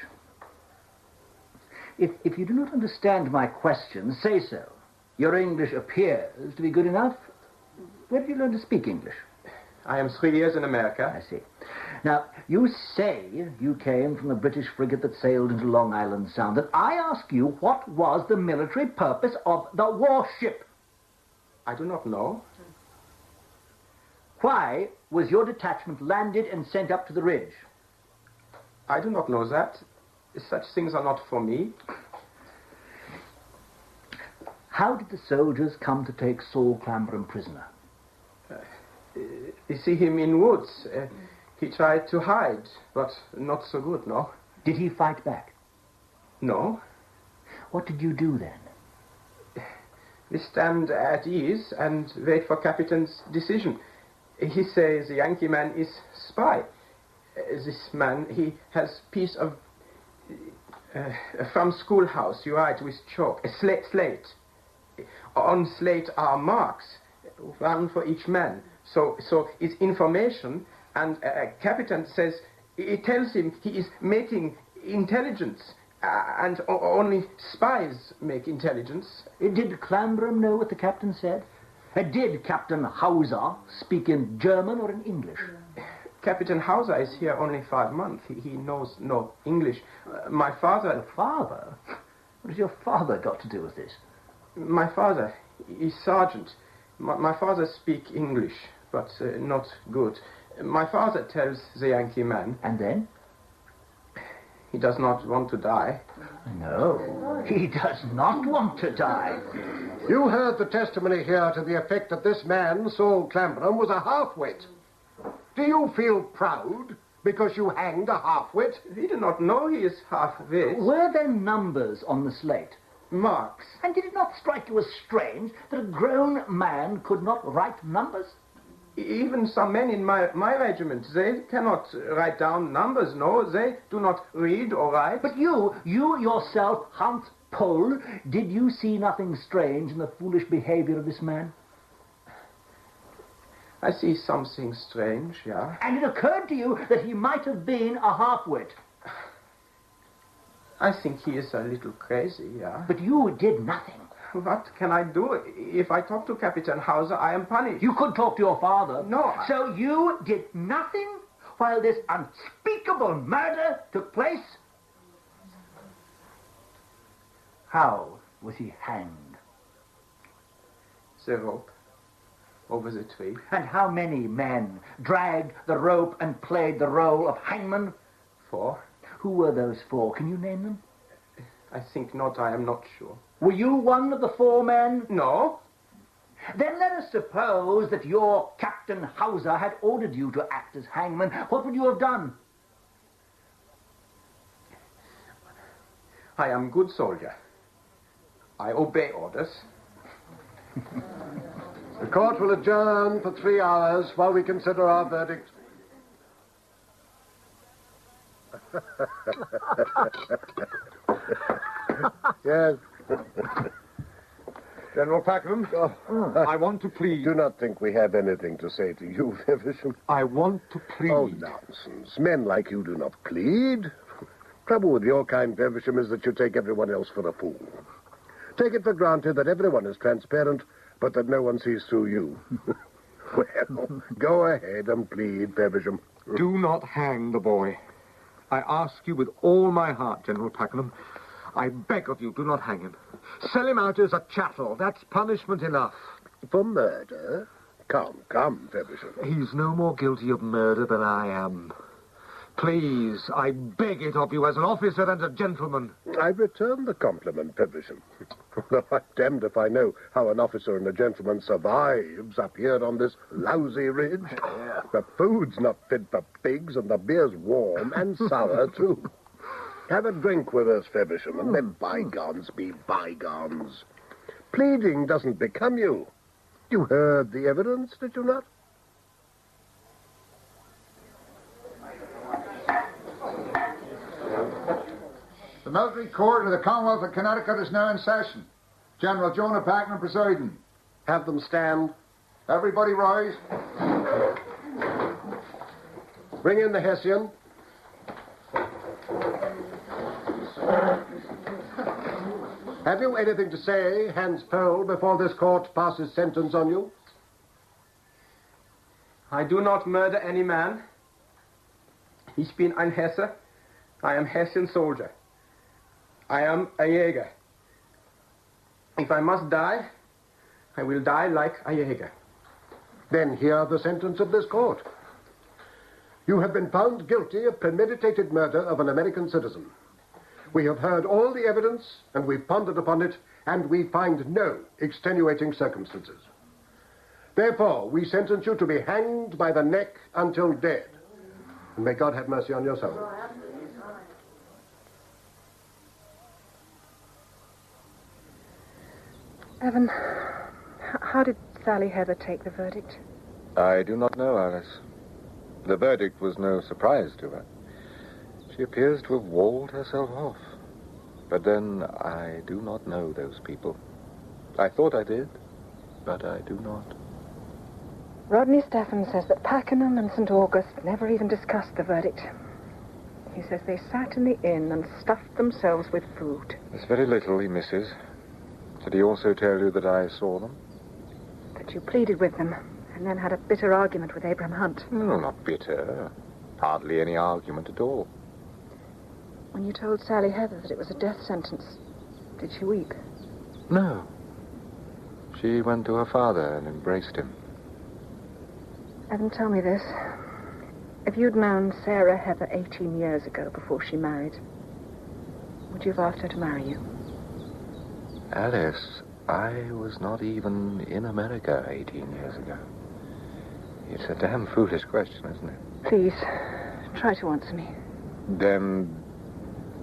If you do not understand my question, say so. Your English appears to be good enough. Where did you learn to speak English? I am 3 years in America. I see. Now, you say you came from the British frigate that sailed into Long Island Sound, and I ask you, what was the military purpose of the warship? I do not know. Why was your detachment landed and sent up to the ridge? I do not know that. Such things are not for me. How did the soldiers come to take Saul Clamberam prisoner? You see him in woods. He tried to hide, but not so good, no? Did he fight back? No. What did you do then? We stand at ease and wait for Captain's decision. He says the Yankee man is spy. This man, he has piece of from schoolhouse, you write with chalk, a slate. On slate are marks, one for each man. So it's information, and Captain says, it tells him he is making intelligence, and only spies make intelligence. Did Clamberam know what the captain said? Did Captain Hauser speak in German or in English? Captain Hauser is here only 5 months. He knows no English. My father... Your father? What has your father got to do with this? My father is sergeant. My father speak English, but not good. My father tells the Yankee man... And then? He does not want to die. No, he does not want to die. You heard the testimony here to the effect that this man, Saul Clamberam, was a half-wit. Do you feel proud because you hanged a half-wit? We do not know he is half-wit. Were there numbers on the slate? Marks. And did it not strike you as strange that a grown man could not write numbers? Even some men in my regiment, they cannot write down numbers, no. They do not read or write. But you yourself, Hans Pohl, did you see nothing strange in the foolish behavior of this man? I see something strange, yeah. And it occurred to you that he might have been a half-wit? I think he is a little crazy, yeah. But you did nothing. What can I do? If I talk to Captain Hauser, I am punished. You could talk to your father. No. So you did nothing while this unspeakable murder took place? How was he hanged? The rope over the tree. And how many men dragged the rope and played the role of hangman? 4. Who were those 4? Can you name them? I think not. I am not sure. Were you one of the 4 men? No. Then let us suppose that your Captain Hauser had ordered you to act as hangman. What would you have done? I am good soldier. I obey orders. The court will adjourn for 3 hours while we consider our verdict. Yes. General Pakenham, I want to plead. Do not think we have anything to say to you, Feversham. I want to plead. Oh, nonsense. Men like you do not plead. Trouble with your kind, Feversham, is that you take everyone else for a fool. Take it for granted that everyone is transparent, but that no one sees through you. Well, go ahead and plead, Feversham. Do not hang the boy. I ask you with all my heart, General Pakenham. I beg of you, do not hang him. Sell him out as a chattel. That's punishment enough. For murder? Come, Feversham. He's no more guilty of murder than I am. Please, I beg it of you as an officer and a gentleman. I return the compliment, Feversham. Though I'm damned if I know how an officer and a gentleman survives up here on this lousy ridge. Yeah. The food's not fit for pigs, and the beer's warm and sour, too. Have a drink with us, Feversham, and let bygones be bygones. Pleading doesn't become you. You heard the evidence, did you not? The military court of the Commonwealth of Connecticut is now in session. General Jonah Pakenham presiding. Have them stand. Everybody rise. Bring in the Hessian. Have you anything to say, Hans Pohl, before this court passes sentence on you? I do not murder any man. Ich bin ein Hesse. I am Hessian soldier. I am a Jäger. If I must die, I will die like a Jäger. Then hear the sentence of this court. You have been found guilty of premeditated murder of an American citizen. We have heard all the evidence, and we've pondered upon it, and we find no extenuating circumstances. Therefore, we sentence you to be hanged by the neck until dead. And may God have mercy on your soul. Evan, how did Sally Heather take the verdict? I do not know, Alice. The verdict was no surprise to her. She appears to have walled herself off. But then, I do not know those people. I thought I did, but I do not. Rodney Stephan says that Pakenham and St. August never even discussed the verdict. He says they sat in the inn and stuffed themselves with food. There's very little he misses. Did he also tell you that I saw them? That you pleaded with them and then had a bitter argument with Abraham Hunt. No, not bitter. Hardly any argument at all. When you told Sally Heather that it was a death sentence, did she weep? No. She went to her father and embraced him. Evan, tell me this. If you'd known Sarah Heather 18 years ago before she married, would you have asked her to marry you? Alice, I was not even in America 18 years ago. It's a damn foolish question, isn't it? Please, try to answer me. Then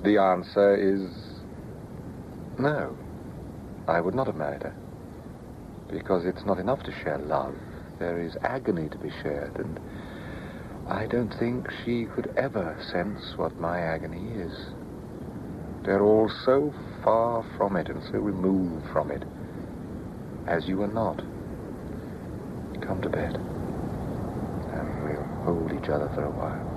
the answer is no. I would not have married her. Because it's not enough to share love. There is agony to be shared, and I don't think she could ever sense what my agony is. They're all so far from it and so removed from it, as you are not. Come to bed, and we'll hold each other for a while.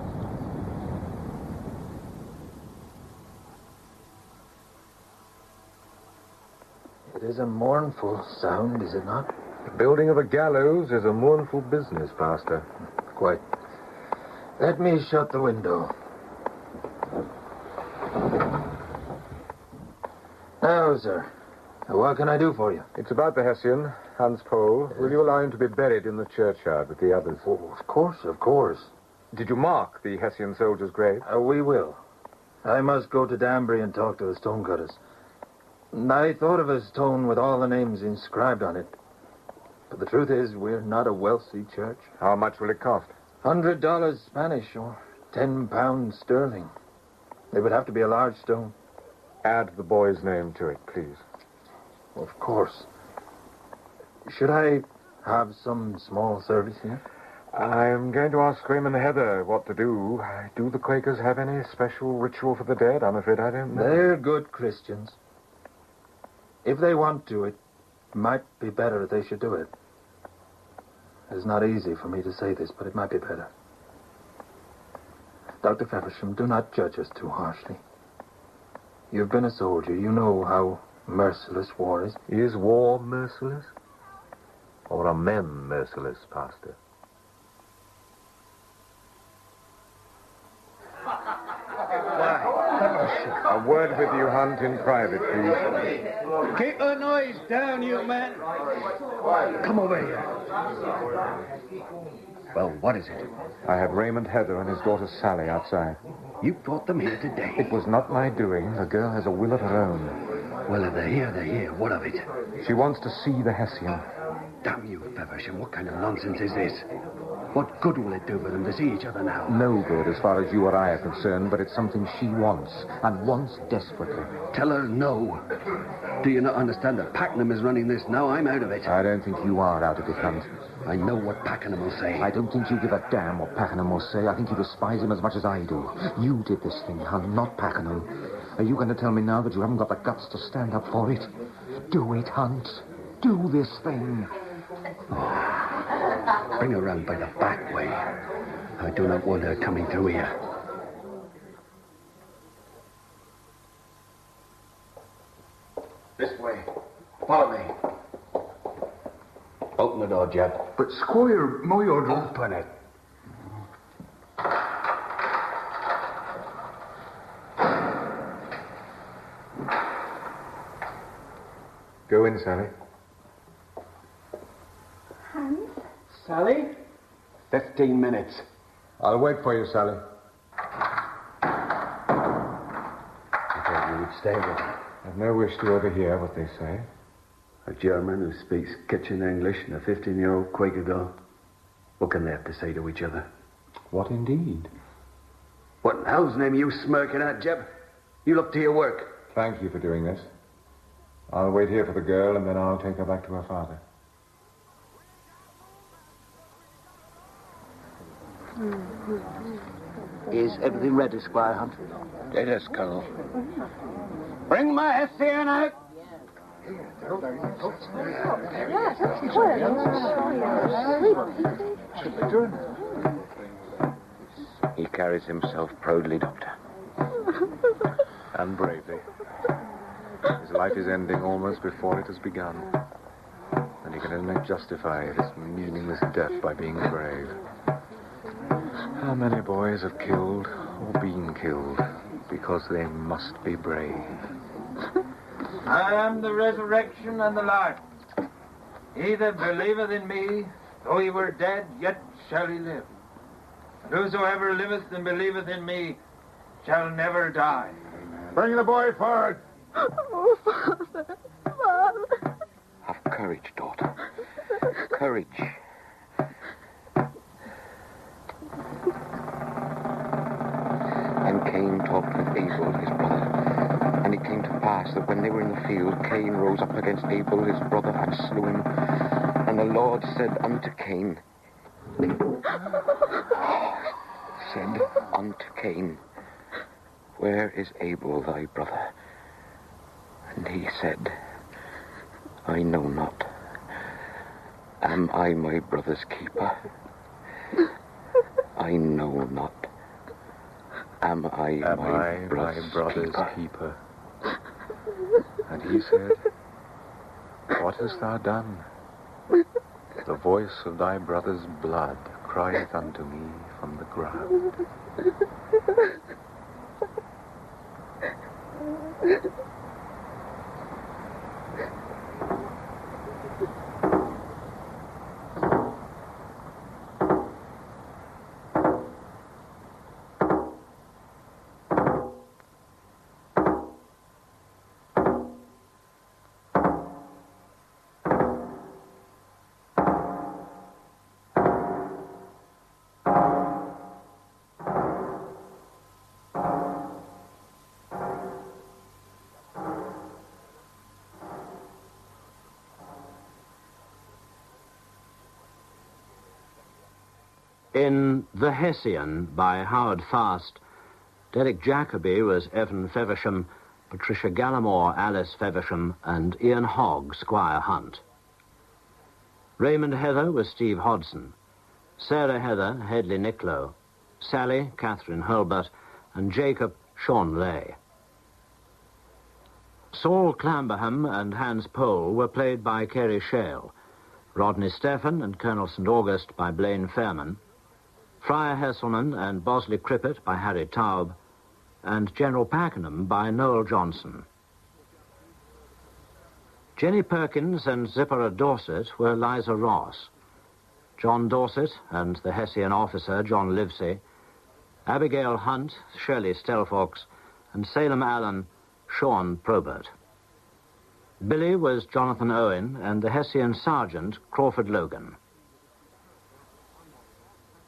It is a mournful sound, is it not? The building of a gallows is a mournful business, Pastor. Quite. Let me shut the window. Now, sir, what can I do for you? It's about the Hessian, Hans Pohl. Will you allow him to be buried in the churchyard with the others? Oh, of course, of course. Did you mark the Hessian soldier's grave? We will. I must go to Danbury and talk to the stonecutters. I thought of a stone with all the names inscribed on it. But the truth is, we're not a wealthy church. How much will it cost? $100 Spanish or £10 sterling. It would have to be a large stone. Add the boy's name to it, please. Of course. Should I have some small service here? I'm going to ask Raymond Heather what to do. Do the Quakers have any special ritual for the dead? I'm afraid I don't know. They're good Christians. If they want to, it might be better if they should do it. It's not easy for me to say this, but it might be better. Dr. Feversham, do not judge us too harshly. You've been a soldier. You know how merciless war is. Is war merciless? Or are men merciless, Pastor? A word with you, Hunt, in private, please. Keep the noise down, you men. Come over here. Well, what is it? I have Raymond Heather and his daughter Sally outside. You brought them here today. It was not my doing. The girl has a will of her own. Well, if they're here, they're here. What of it? She wants to see the Hessian. Damn you, Feversham. What kind of nonsense is this? What good will it do for them to see each other now? No good as far as you or I are concerned, but it's something she wants, and wants desperately. Tell her no. Do you not understand that Pakenham is running this now? I'm out of it. I don't think you are out of it, Hunt. I know what Pakenham will say. I don't think you give a damn what Pakenham will say. I think you despise him as much as I do. You did this thing, Hunt, not Pakenham. Are you going to tell me now that you haven't got the guts to stand up for it? Do it, Hunt. Do this thing. Bring her round by the back way. I do not want her coming through here. The Open the door, Jeb. But, Squire, my order... Open it. Go in, Sally. Hans? Sally? 15 minutes. I'll wait for you, Sally. I thought you would stay with me. I've no wish to overhear what they say. A German who speaks kitchen English and a 15-year-old Quaker girl. What can they have to say to each other? What indeed? What in hell's name are you smirking at, Jeb? You look to your work. Thank you for doing this. I'll wait here for the girl, and then I'll take her back to her father. Is everything ready, Squire Hunt? It is, Colonel. Bring my Hessian out. He carries himself proudly, Doctor. And bravely. His life is ending almost before it has begun. And he can only justify this meaningless death by being brave. How many boys have killed or been killed because they must be brave? I am the resurrection and the life. He that believeth in me, though he were dead, yet shall he live. And whosoever liveth and believeth in me shall never die. Bring the boy forward. Oh, Father. Father. Have courage, daughter. Courage. And Cain talked with Abel, his brother. And it came to pass that when they were in the field, Cain rose up against Abel, his brother, and slew him. And the Lord said unto Cain, Where is Abel thy brother? And he said, I know not. Am I my brother's keeper? I know not. Am I my brother's keeper? And he said, What hast thou done? The voice of thy brother's blood crieth unto me from the ground. In The Hessian by Howard Fast, Derek Jacobi was Evan Feversham, Patricia Gallimore, Alice Feversham, and Ian Hogg, Squire Hunt. Raymond Heather was Steve Hodson, Sarah Heather, Hedley Nicklow, Sally, Catherine Hulbert, and Jacob, Sean Lay. Saul Clamberham and Hans Pohl were played by Kerry Shale, Rodney Stephan and Colonel St. August by Blaine Fairman, Friar Hesselman and Bosley Crippett by Harry Taub, and General Pakenham by Noel Johnson. Jenny Perkins and Zipporah Dorset were Liza Ross, John Dorset and the Hessian officer John Livesey, Abigail Hunt, Shirley Stelfox, and Salem Allen, Sean Probert. Billy was Jonathan Owen and the Hessian sergeant Crawford Logan.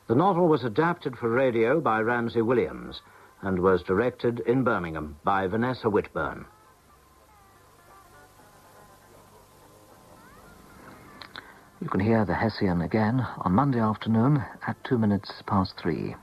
The novel was adapted for radio by Ramsay Williams and was directed in Birmingham by Vanessa Whitburn. You can hear The Hessian again on Monday afternoon at 3:02.